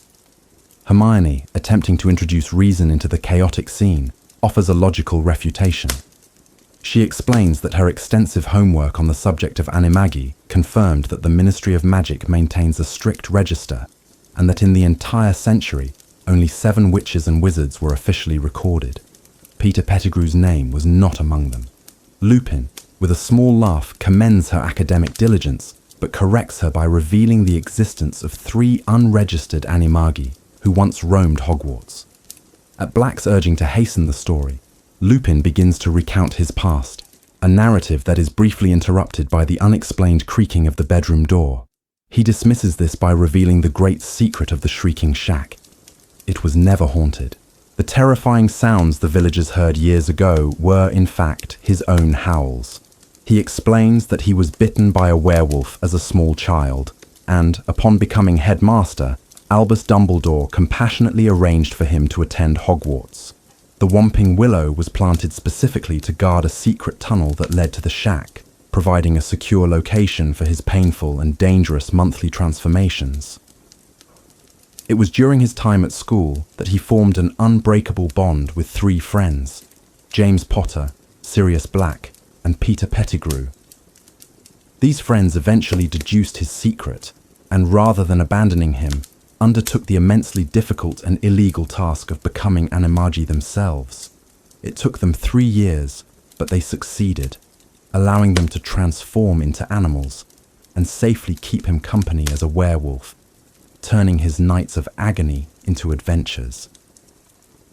Hermione, attempting to introduce reason into the chaotic scene, offers a logical refutation. She explains that her extensive homework on the subject of animagi confirmed that the Ministry of Magic maintains a strict register, and that in the entire century, only 7 witches and wizards were officially recorded. Peter Pettigrew's name was not among them. Lupin, with a small laugh, commends her academic diligence, but corrects her by revealing the existence of 3 unregistered animagi who once roamed Hogwarts. At Black's urging to hasten the story, Lupin begins to recount his past, a narrative that is briefly interrupted by the unexplained creaking of the bedroom door. He dismisses this by revealing the great secret of the Shrieking Shack. It was never haunted. The terrifying sounds the villagers heard years ago were, in fact, his own howls. He explains that he was bitten by a werewolf as a small child, and, upon becoming headmaster, Albus Dumbledore compassionately arranged for him to attend Hogwarts. The Whomping Willow was planted specifically to guard a secret tunnel that led to the shack, providing a secure location for his painful and dangerous monthly transformations. It was during his time at school that he formed an unbreakable bond with 3 friends, James Potter, Sirius Black, and Peter Pettigrew. These friends eventually deduced his secret, and rather than abandoning him, undertook the immensely difficult and illegal task of becoming animagi themselves. It took them 3 years, but they succeeded, allowing them to transform into animals and safely keep him company as a werewolf, turning his nights of agony into adventures.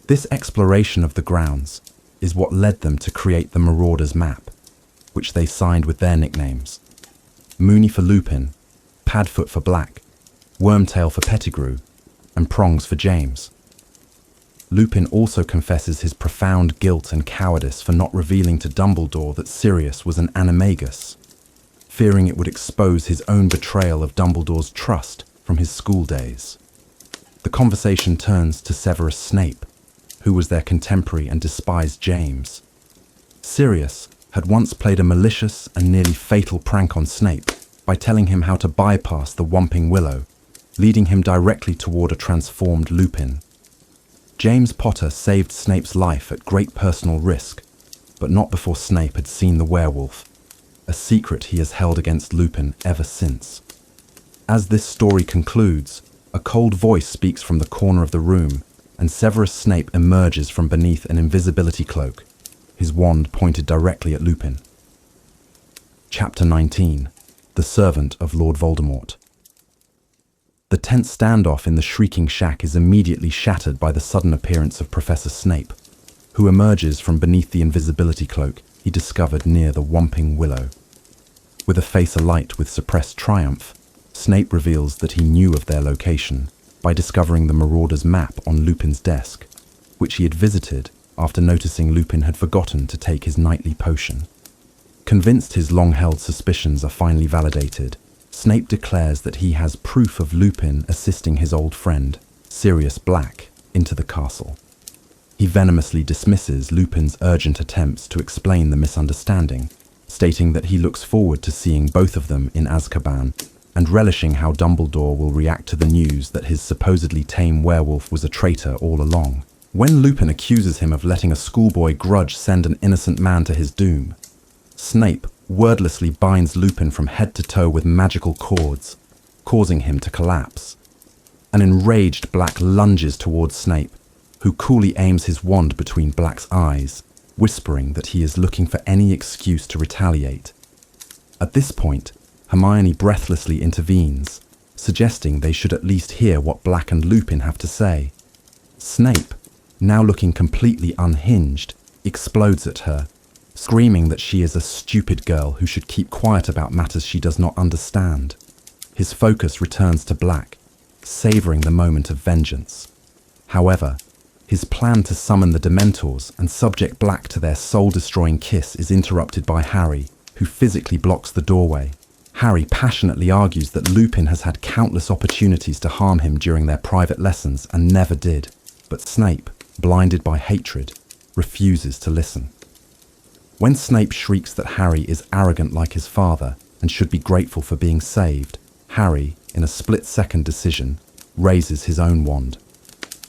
This exploration of the grounds is what led them to create the Marauder's map, which they signed with their nicknames: Mooney for Lupin, Padfoot for Black, Wormtail for Pettigrew, and Prongs for James. Lupin also confesses his profound guilt and cowardice for not revealing to Dumbledore that Sirius was an animagus, fearing it would expose his own betrayal of Dumbledore's trust from his school days. The conversation turns to Severus Snape, who was their contemporary and despised James. Sirius had once played a malicious and nearly fatal prank on Snape by telling him how to bypass the Whomping Willow, leading him directly toward a transformed Lupin. James Potter saved Snape's life at great personal risk, but not before Snape had seen the werewolf, a secret he has held against Lupin ever since. As this story concludes, a cold voice speaks from the corner of the room, and Severus Snape emerges from beneath an invisibility cloak, his wand pointed directly at Lupin. Chapter 19. The Servant of Lord Voldemort. The tense standoff in the Shrieking Shack is immediately shattered by the sudden appearance of Professor Snape, who emerges from beneath the invisibility cloak he discovered near the Whomping Willow. With a face alight with suppressed triumph, Snape reveals that he knew of their location by discovering the Marauder's map on Lupin's desk, which he had visited after noticing Lupin had forgotten to take his nightly potion. Convinced his long-held suspicions are finally validated, Snape declares that he has proof of Lupin assisting his old friend, Sirius Black, into the castle. He venomously dismisses Lupin's urgent attempts to explain the misunderstanding, stating that he looks forward to seeing both of them in Azkaban, and relishing how Dumbledore will react to the news that his supposedly tame werewolf was a traitor all along. When Lupin accuses him of letting a schoolboy grudge send an innocent man to his doom, Snape wordlessly binds Lupin from head to toe with magical cords, causing him to collapse. An enraged Black lunges towards Snape, who coolly aims his wand between Black's eyes, whispering that he is looking for any excuse to retaliate. At this point, Hermione breathlessly intervenes, suggesting they should at least hear what Black and Lupin have to say. Snape, now looking completely unhinged, explodes at her, screaming that she is a stupid girl who should keep quiet about matters she does not understand. His focus returns to Black, savouring the moment of vengeance. However, his plan to summon the Dementors and subject Black to their soul-destroying kiss is interrupted by Harry, who physically blocks the doorway. Harry passionately argues that Lupin has had countless opportunities to harm him during their private lessons and never did, but Snape, blinded by hatred, refuses to listen. When Snape shrieks that Harry is arrogant like his father and should be grateful for being saved, Harry, in a split-second decision, raises his own wand.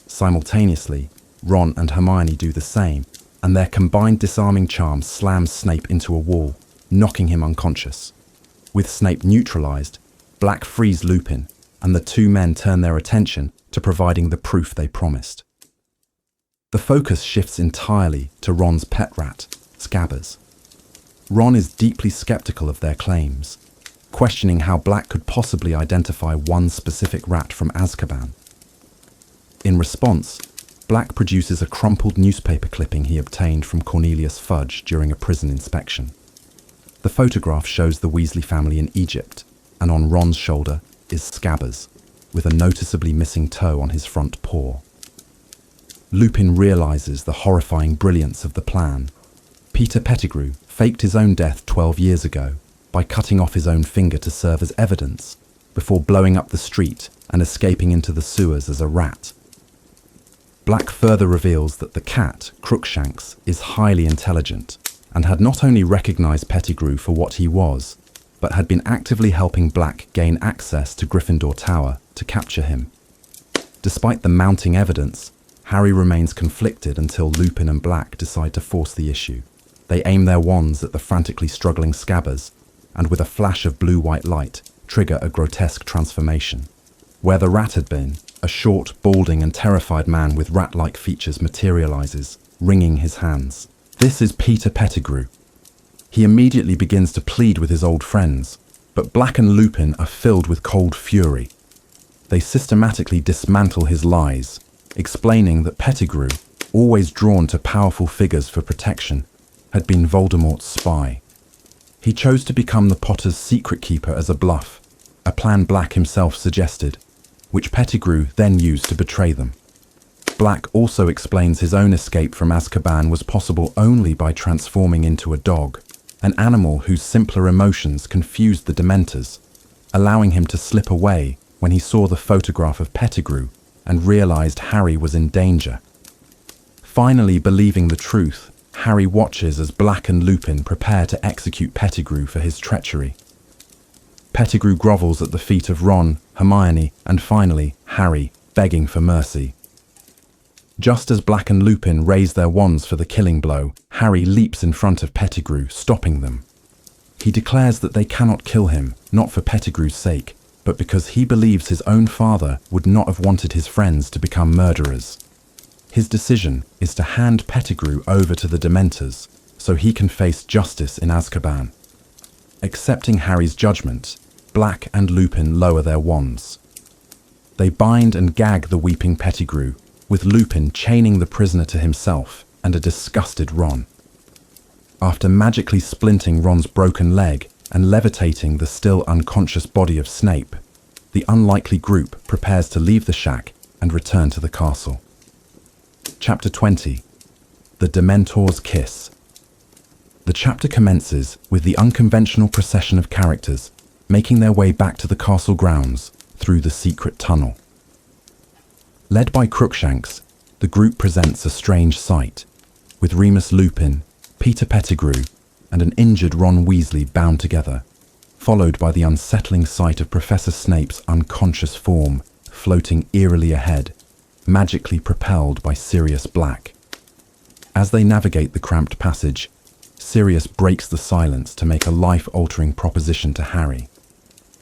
Simultaneously, Ron and Hermione do the same, and their combined disarming charm slams Snape into a wall, knocking him unconscious. With Snape neutralized, Black frees Lupin, and the two men turn their attention to providing the proof they promised. The focus shifts entirely to Ron's pet rat, Scabbers. Ron is deeply skeptical of their claims, questioning how Black could possibly identify one specific rat from Azkaban. In response, Black produces a crumpled newspaper clipping he obtained from Cornelius Fudge during a prison inspection. The photograph shows the Weasley family in Egypt, and on Ron's shoulder is Scabbers, with a noticeably missing toe on his front paw. Lupin realizes the horrifying brilliance of the plan. Peter Pettigrew faked his own death 12 years ago by cutting off his own finger to serve as evidence, before blowing up the street and escaping into the sewers as a rat. Black further reveals that the cat, Crookshanks, is highly intelligent and had not only recognized Pettigrew for what he was, but had been actively helping Black gain access to Gryffindor Tower to capture him. Despite the mounting evidence, Harry remains conflicted until Lupin and Black decide to force the issue. They aim their wands at the frantically struggling Scabbers, and with a flash of blue-white light, trigger a grotesque transformation. Where the rat had been, a short, balding and terrified man with rat-like features materializes, wringing his hands. This is Peter Pettigrew. He immediately begins to plead with his old friends, but Black and Lupin are filled with cold fury. They systematically dismantle his lies, explaining that Pettigrew, always drawn to powerful figures for protection, had been Voldemort's spy. He chose to become the Potter's secret keeper as a bluff, a plan Black himself suggested, which Pettigrew then used to betray them. Black also explains his own escape from Azkaban was possible only by transforming into a dog, an animal whose simpler emotions confused the Dementors, allowing him to slip away when he saw the photograph of Pettigrew and realized Harry was in danger. Finally believing the truth, Harry watches as Black and Lupin prepare to execute Pettigrew for his treachery. Pettigrew grovels at the feet of Ron, Hermione, and finally, Harry, begging for mercy. Just as Black and Lupin raise their wands for the killing blow, Harry leaps in front of Pettigrew, stopping them. He declares that they cannot kill him, not for Pettigrew's sake, but because he believes his own father would not have wanted his friends to become murderers. His decision is to hand Pettigrew over to the Dementors, so he can face justice in Azkaban. Accepting Harry's judgment, Black and Lupin lower their wands. They bind and gag the weeping Pettigrew, with Lupin chaining the prisoner to himself and a disgusted Ron. After magically splinting Ron's broken leg and levitating the still unconscious body of Snape, the unlikely group prepares to leave the shack and return to the castle. Chapter 20. The Dementor's Kiss. The chapter commences with the unconventional procession of characters making their way back to the castle grounds through the secret tunnel. Led by Crookshanks, the group presents a strange sight, with Remus Lupin, Peter Pettigrew, and an injured Ron Weasley bound together, followed by the unsettling sight of Professor Snape's unconscious form floating eerily ahead, magically propelled by Sirius Black. As they navigate the cramped passage, Sirius breaks the silence to make a life-altering proposition to Harry.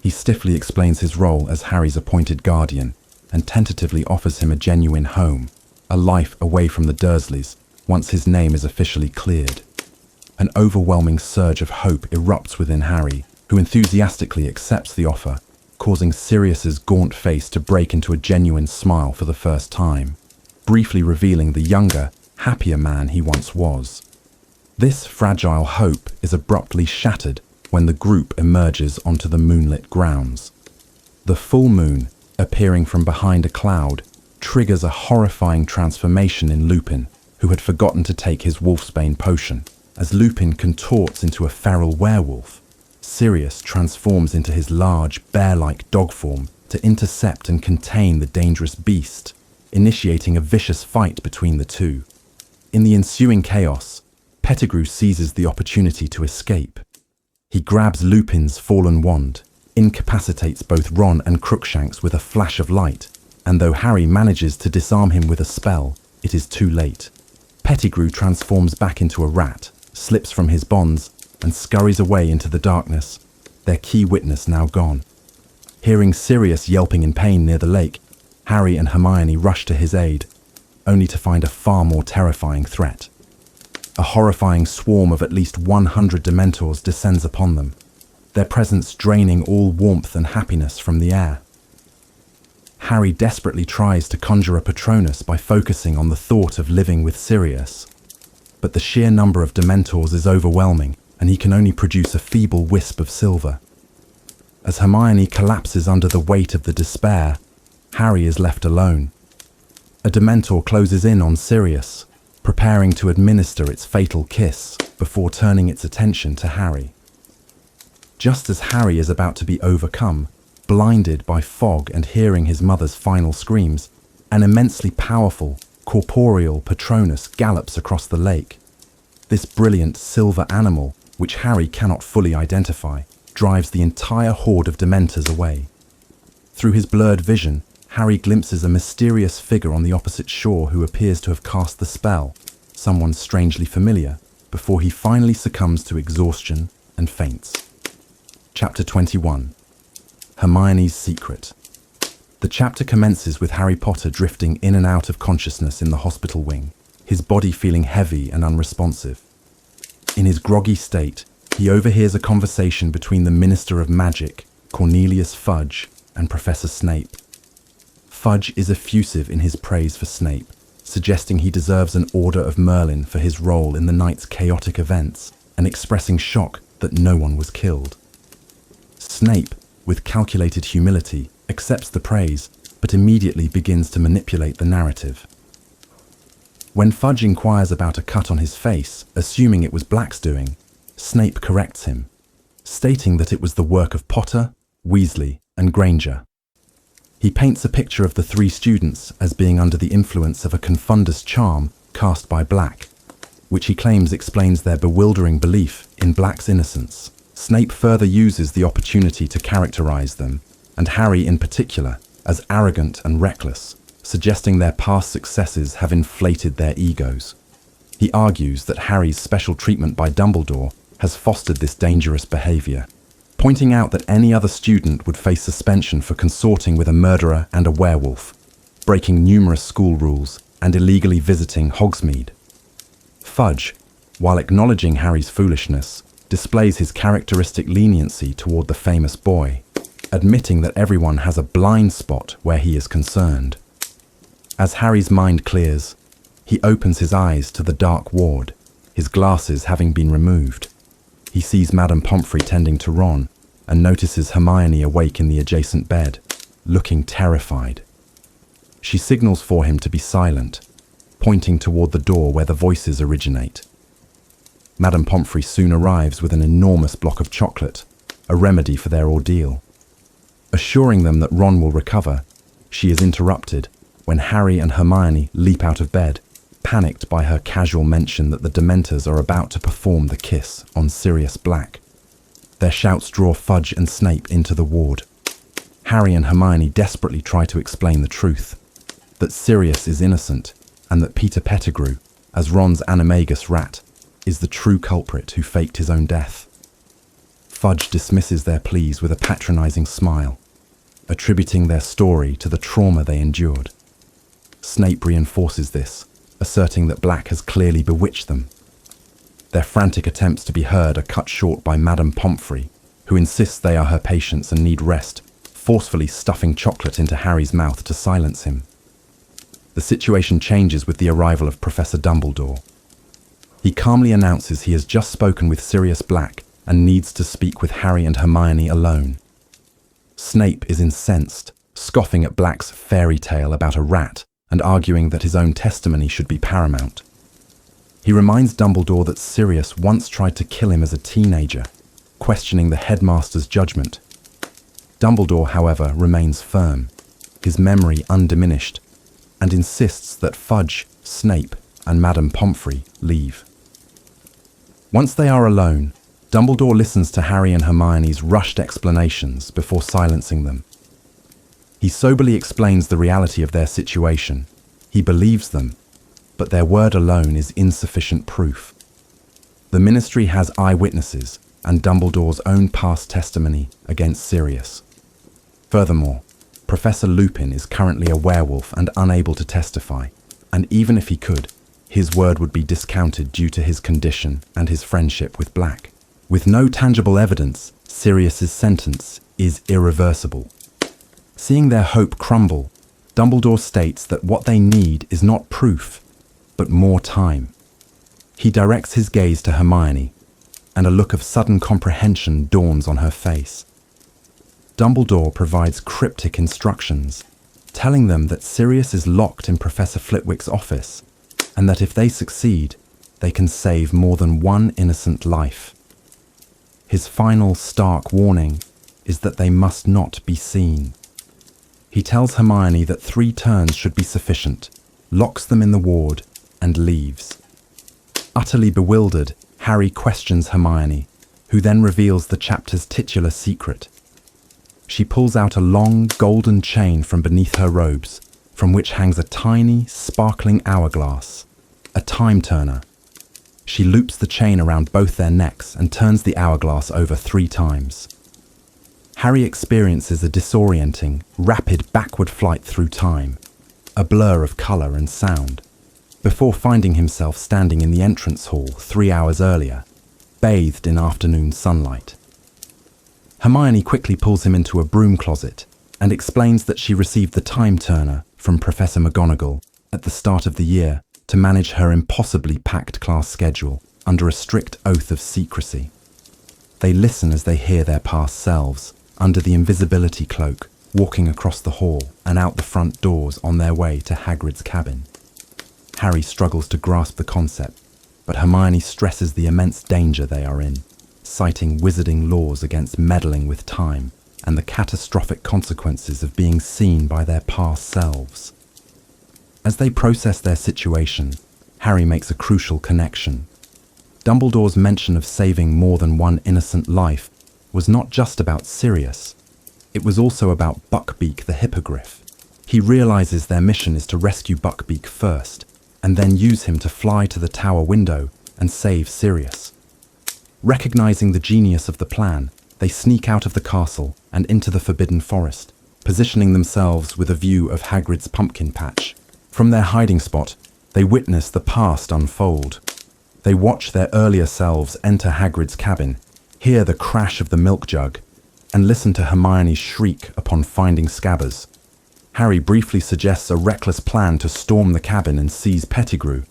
He stiffly explains his role as Harry's appointed guardian and tentatively offers him a genuine home, a life away from the Dursleys, once his name is officially cleared. An overwhelming surge of hope erupts within Harry, who enthusiastically accepts the offer, causing Sirius's gaunt face to break into a genuine smile for the first time, briefly revealing the younger, happier man he once was. This fragile hope is abruptly shattered when the group emerges onto the moonlit grounds. The full moon, appearing from behind a cloud, triggers a horrifying transformation in Lupin, who had forgotten to take his wolfsbane potion. As Lupin contorts into a feral werewolf, Sirius transforms into his large, bear-like dog form to intercept and contain the dangerous beast, initiating a vicious fight between the two. In the ensuing chaos, Pettigrew seizes the opportunity to escape. He grabs Lupin's fallen wand, incapacitates both Ron and Crookshanks with a flash of light, and though Harry manages to disarm him with a spell, it is too late. Pettigrew transforms back into a rat, slips from his bonds, and scurries away into the darkness, their key witness now gone. Hearing Sirius yelping in pain near the lake, Harry and Hermione rush to his aid, only to find a far more terrifying threat. A horrifying swarm of at least 100 Dementors descends upon them, their presence draining all warmth and happiness from the air. Harry desperately tries to conjure a Patronus by focusing on the thought of living with Sirius, but the sheer number of Dementors is overwhelming, and he can only produce a feeble wisp of silver. As Hermione collapses under the weight of the despair, Harry is left alone. A Dementor closes in on Sirius, preparing to administer its fatal kiss before turning its attention to Harry. Just as Harry is about to be overcome, blinded by fog and hearing his mother's final screams, an immensely powerful, corporeal Patronus gallops across the lake. This brilliant silver animal, which Harry cannot fully identify, drives the entire horde of Dementors away. Through his blurred vision, Harry glimpses a mysterious figure on the opposite shore who appears to have cast the spell, someone strangely familiar, before he finally succumbs to exhaustion and faints. Chapter 21. Hermione's Secret. The chapter commences with Harry Potter drifting in and out of consciousness in the hospital wing, his body feeling heavy and unresponsive. In his groggy state, he overhears a conversation between the Minister of Magic, Cornelius Fudge, and Professor Snape. Fudge is effusive in his praise for Snape, suggesting he deserves an Order of Merlin for his role in the night's chaotic events, and expressing shock that no one was killed. Snape, with calculated humility, accepts the praise, but immediately begins to manipulate the narrative. When Fudge inquires about a cut on his face, assuming it was Black's doing, Snape corrects him, stating that it was the work of Potter, Weasley, and Granger. He paints a picture of the three students as being under the influence of a confundus charm cast by Black, which he claims explains their bewildering belief in Black's innocence. Snape further uses the opportunity to characterize them, and Harry in particular, as arrogant and reckless, suggesting their past successes have inflated their egos. He argues that Harry's special treatment by Dumbledore has fostered this dangerous behavior, pointing out that any other student would face suspension for consorting with a murderer and a werewolf, breaking numerous school rules, and illegally visiting Hogsmeade. Fudge, while acknowledging Harry's foolishness, displays his characteristic leniency toward the famous boy, admitting that everyone has a blind spot where he is concerned. As Harry's mind clears, he opens his eyes to the dark ward, his glasses having been removed. He sees Madame Pomfrey tending to Ron, and notices Hermione awake in the adjacent bed, looking terrified. She signals for him to be silent, pointing toward the door where the voices originate. Madame Pomfrey soon arrives with an enormous block of chocolate, a remedy for their ordeal. Assuring them that Ron will recover, she is interrupted when Harry and Hermione leap out of bed, panicked by her casual mention that the Dementors are about to perform the kiss on Sirius Black. Their shouts draw Fudge and Snape into the ward. Harry and Hermione desperately try to explain the truth, that Sirius is innocent, and that Peter Pettigrew, as Ron's animagus rat, is the true culprit who faked his own death. Fudge dismisses their pleas with a patronizing smile, attributing their story to the trauma they endured. Snape reinforces this, asserting that Black has clearly bewitched them. Their frantic attempts to be heard are cut short by Madame Pomfrey, who insists they are her patients and need rest, forcefully stuffing chocolate into Harry's mouth to silence him. The situation changes with the arrival of Professor Dumbledore. He calmly announces he has just spoken with Sirius Black and needs to speak with Harry and Hermione alone. Snape is incensed, scoffing at Black's fairy tale about a rat and arguing that his own testimony should be paramount. He reminds Dumbledore that Sirius once tried to kill him as a teenager, questioning the headmaster's judgment. Dumbledore, however, remains firm, his memory undiminished, and insists that Fudge, Snape, and Madame Pomfrey leave. Once they are alone, Dumbledore listens to Harry and Hermione's rushed explanations before silencing them. He soberly explains the reality of their situation. He believes them, but their word alone is insufficient proof. The Ministry has eyewitnesses and Dumbledore's own past testimony against Sirius. Furthermore, Professor Lupin is currently a werewolf and unable to testify, and even if he could, his word would be discounted due to his condition and his friendship with Black. With no tangible evidence, Sirius's sentence is irreversible. Seeing their hope crumble, Dumbledore states that what they need is not proof, but more time. He directs his gaze to Hermione, and a look of sudden comprehension dawns on her face. Dumbledore provides cryptic instructions, telling them that Sirius is locked in Professor Flitwick's office, and that if they succeed, they can save more than one innocent life. His final stark warning is that they must not be seen. He tells Hermione that 3 turns should be sufficient, locks them in the ward, and leaves. Utterly bewildered, Harry questions Hermione, who then reveals the chapter's titular secret. She pulls out a long, golden chain from beneath her robes, from which hangs a tiny, sparkling hourglass, a time-turner. She loops the chain around both their necks and turns the hourglass over 3 times. Harry experiences a disorienting, rapid backward flight through time, a blur of colour and sound, before finding himself standing in the entrance hall 3 hours earlier, bathed in afternoon sunlight. Hermione quickly pulls him into a broom closet and explains that she received the time turner from Professor McGonagall at the start of the year to manage her impossibly packed class schedule under a strict oath of secrecy. They listen as they hear their past selves, under the invisibility cloak, walking across the hall and out the front doors on their way to Hagrid's cabin. Harry struggles to grasp the concept, but Hermione stresses the immense danger they are in, citing wizarding laws against meddling with time and the catastrophic consequences of being seen by their past selves. As they process their situation, Harry makes a crucial connection. Dumbledore's mention of saving more than one innocent life was not just about Sirius. It was also about Buckbeak the Hippogriff. He realizes their mission is to rescue Buckbeak first, and then use him to fly to the tower window and save Sirius. Recognizing the genius of the plan, they sneak out of the castle and into the Forbidden Forest, positioning themselves with a view of Hagrid's pumpkin patch. From their hiding spot, they witness the past unfold. They watch their earlier selves enter Hagrid's cabin, hear the crash of the milk jug, and listen to Hermione's shriek upon finding Scabbers. Harry briefly suggests a reckless plan to storm the cabin and seize Pettigrew,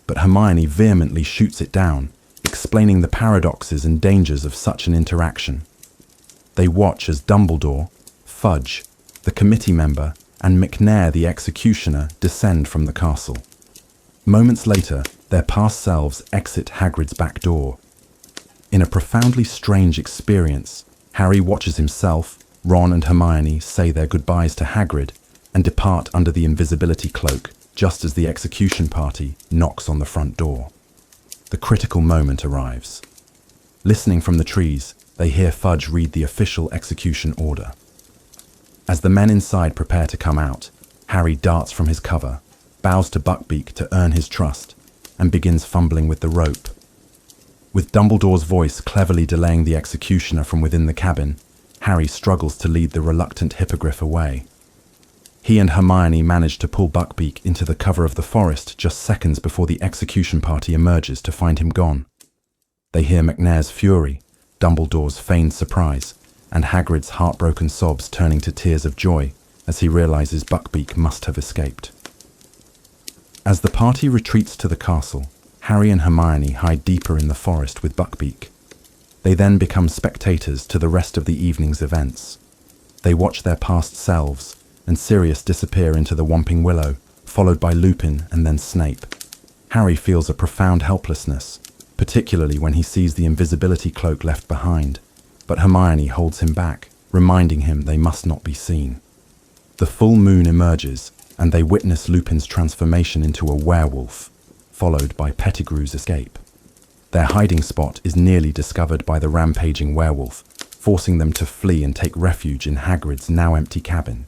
but Hermione vehemently shoots it down, explaining the paradoxes and dangers of such an interaction. They watch as Dumbledore, Fudge, the committee member, and McNair the executioner descend from the castle. Moments later, their past selves exit Hagrid's back door. In a profoundly strange experience, Harry watches himself, Ron and Hermione say their goodbyes to Hagrid and depart under the invisibility cloak just as the execution party knocks on the front door. The critical moment arrives. Listening from the trees, they hear Fudge read the official execution order. As the men inside prepare to come out, Harry darts from his cover, bows to Buckbeak to earn his trust, and begins fumbling with the rope. With Dumbledore's voice cleverly delaying the executioner from within the cabin, Harry struggles to lead the reluctant hippogriff away. He and Hermione manage to pull Buckbeak into the cover of the forest just seconds before the execution party emerges to find him gone. They hear McNair's fury, Dumbledore's feigned surprise, and Hagrid's heartbroken sobs turning to tears of joy as he realizes Buckbeak must have escaped. As the party retreats to the castle, Harry and Hermione hide deeper in the forest with Buckbeak. They then become spectators to the rest of the evening's events. They watch their past selves and Sirius disappear into the Whomping Willow, followed by Lupin and then Snape. Harry feels a profound helplessness, particularly when he sees the invisibility cloak left behind, but Hermione holds him back, reminding him they must not be seen. The full moon emerges, and they witness Lupin's transformation into a werewolf, followed by Pettigrew's escape. Their hiding spot is nearly discovered by the rampaging werewolf, forcing them to flee and take refuge in Hagrid's now empty cabin.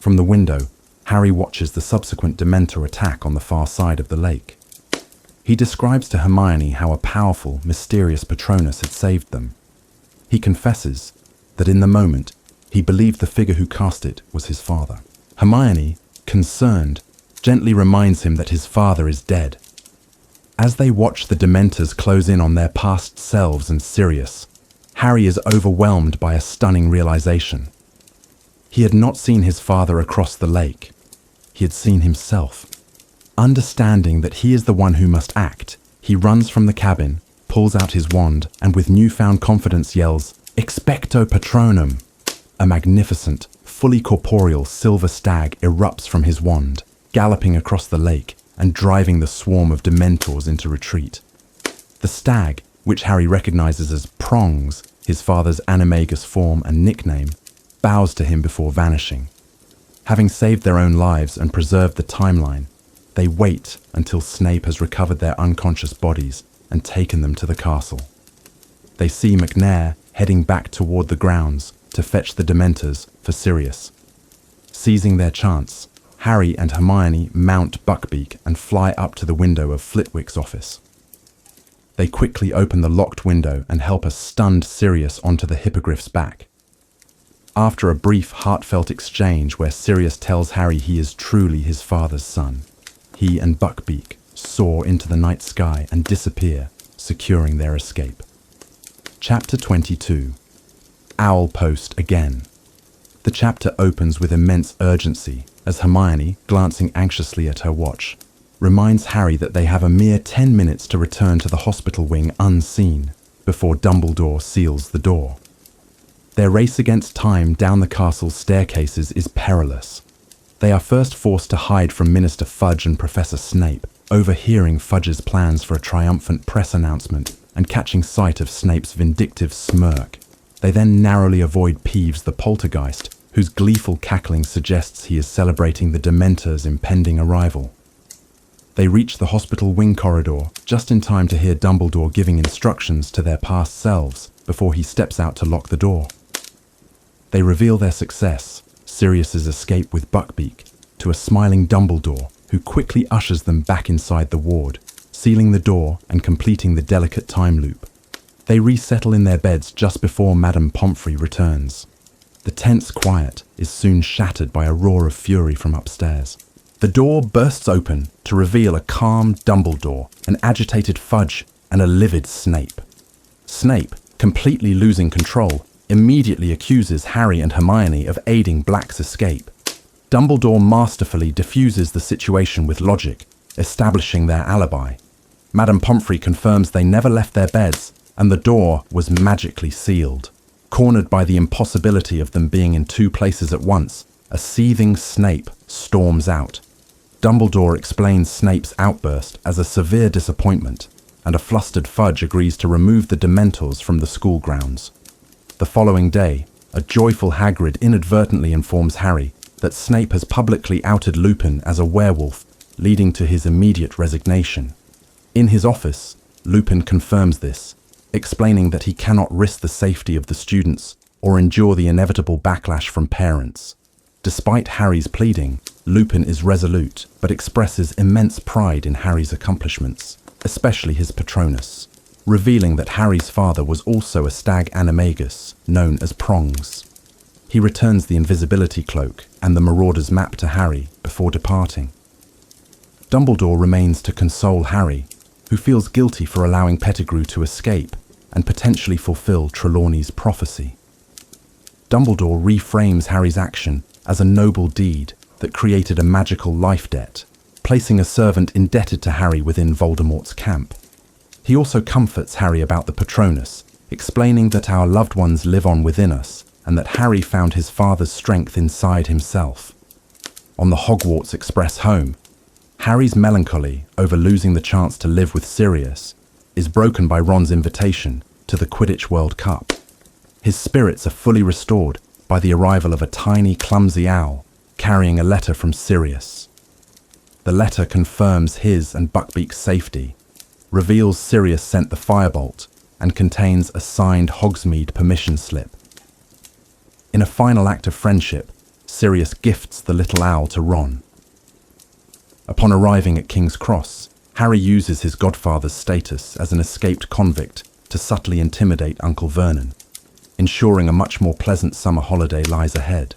From the window, Harry watches the subsequent Dementor attack on the far side of the lake. He describes to Hermione how a powerful, mysterious Patronus had saved them. He confesses that in the moment, he believed the figure who cast it was his father. Hermione, concerned, gently reminds him that his father is dead. As they watch the Dementors close in on their past selves and Sirius, Harry is overwhelmed by a stunning realization. He had not seen his father across the lake. He had seen himself. Understanding that he is the one who must act, he runs from the cabin, pulls out his wand, and with newfound confidence yells, "Expecto Patronum!" A magnificent, fully corporeal silver stag erupts from his wand, galloping across the lake and driving the swarm of Dementors into retreat. The stag, which Harry recognizes as Prongs, his father's animagus form and nickname, bows to him before vanishing. Having saved their own lives and preserved the timeline, they wait until Snape has recovered their unconscious bodies and taken them to the castle. They see McNair heading back toward the grounds to fetch the Dementors for Sirius. Seizing their chance, Harry and Hermione mount Buckbeak and fly up to the window of Flitwick's office. They quickly open the locked window and help a stunned Sirius onto the Hippogriff's back. After a brief, heartfelt exchange where Sirius tells Harry he is truly his father's son, he and Buckbeak soar into the night sky and disappear, securing their escape. Chapter 22. Owl Post Again. The chapter opens with immense urgency as Hermione, glancing anxiously at her watch, reminds Harry that they have a mere 10 minutes to return to the hospital wing unseen before Dumbledore seals the door. Their race against time down the castle's staircases is perilous. They are first forced to hide from Minister Fudge and Professor Snape, overhearing Fudge's plans for a triumphant press announcement and catching sight of Snape's vindictive smirk. They then narrowly avoid Peeves the poltergeist, whose gleeful cackling suggests he is celebrating the Dementor's impending arrival. They reach the hospital wing corridor just in time to hear Dumbledore giving instructions to their past selves before he steps out to lock the door. They reveal their success, Sirius's escape with Buckbeak, to a smiling Dumbledore who quickly ushers them back inside the ward, sealing the door and completing the delicate time loop. They resettle in their beds just before Madame Pomfrey returns. The tense quiet is soon shattered by a roar of fury from upstairs. The door bursts open to reveal a calm Dumbledore, an agitated Fudge, and a livid Snape. Snape, completely losing control, immediately accuses Harry and Hermione of aiding Black's escape. Dumbledore masterfully diffuses the situation with logic, establishing their alibi. Madame Pomfrey confirms they never left their beds, and the door was magically sealed. Cornered by the impossibility of them being in two places at once, a seething Snape storms out. Dumbledore explains Snape's outburst as a severe disappointment, and a flustered Fudge agrees to remove the Dementors from the school grounds. The following day, a joyful Hagrid inadvertently informs Harry that Snape has publicly outed Lupin as a werewolf, leading to his immediate resignation. In his office, Lupin confirms this, explaining that he cannot risk the safety of the students or endure the inevitable backlash from parents. Despite Harry's pleading, Lupin is resolute but expresses immense pride in Harry's accomplishments, especially his Patronus, revealing that Harry's father was also a stag animagus, known as Prongs. He returns the invisibility cloak and the Marauder's map to Harry before departing. Dumbledore remains to console Harry, who feels guilty for allowing Pettigrew to escape, and potentially fulfill Trelawney's prophecy. Dumbledore reframes Harry's action as a noble deed that created a magical life debt, placing a servant indebted to Harry within Voldemort's camp. He also comforts Harry about the Patronus, explaining that our loved ones live on within us and that Harry found his father's strength inside himself. On the Hogwarts Express home, Harry's melancholy over losing the chance to live with Sirius is broken by Ron's invitation to the Quidditch World Cup. His spirits are fully restored by the arrival of a tiny, clumsy owl carrying a letter from Sirius. The letter confirms his and Buckbeak's safety, reveals Sirius sent the firebolt, and contains a signed Hogsmeade permission slip. In a final act of friendship, Sirius gifts the little owl to Ron. Upon arriving at King's Cross, Harry uses his godfather's status as an escaped convict to subtly intimidate Uncle Vernon, ensuring a much more pleasant summer holiday lies ahead.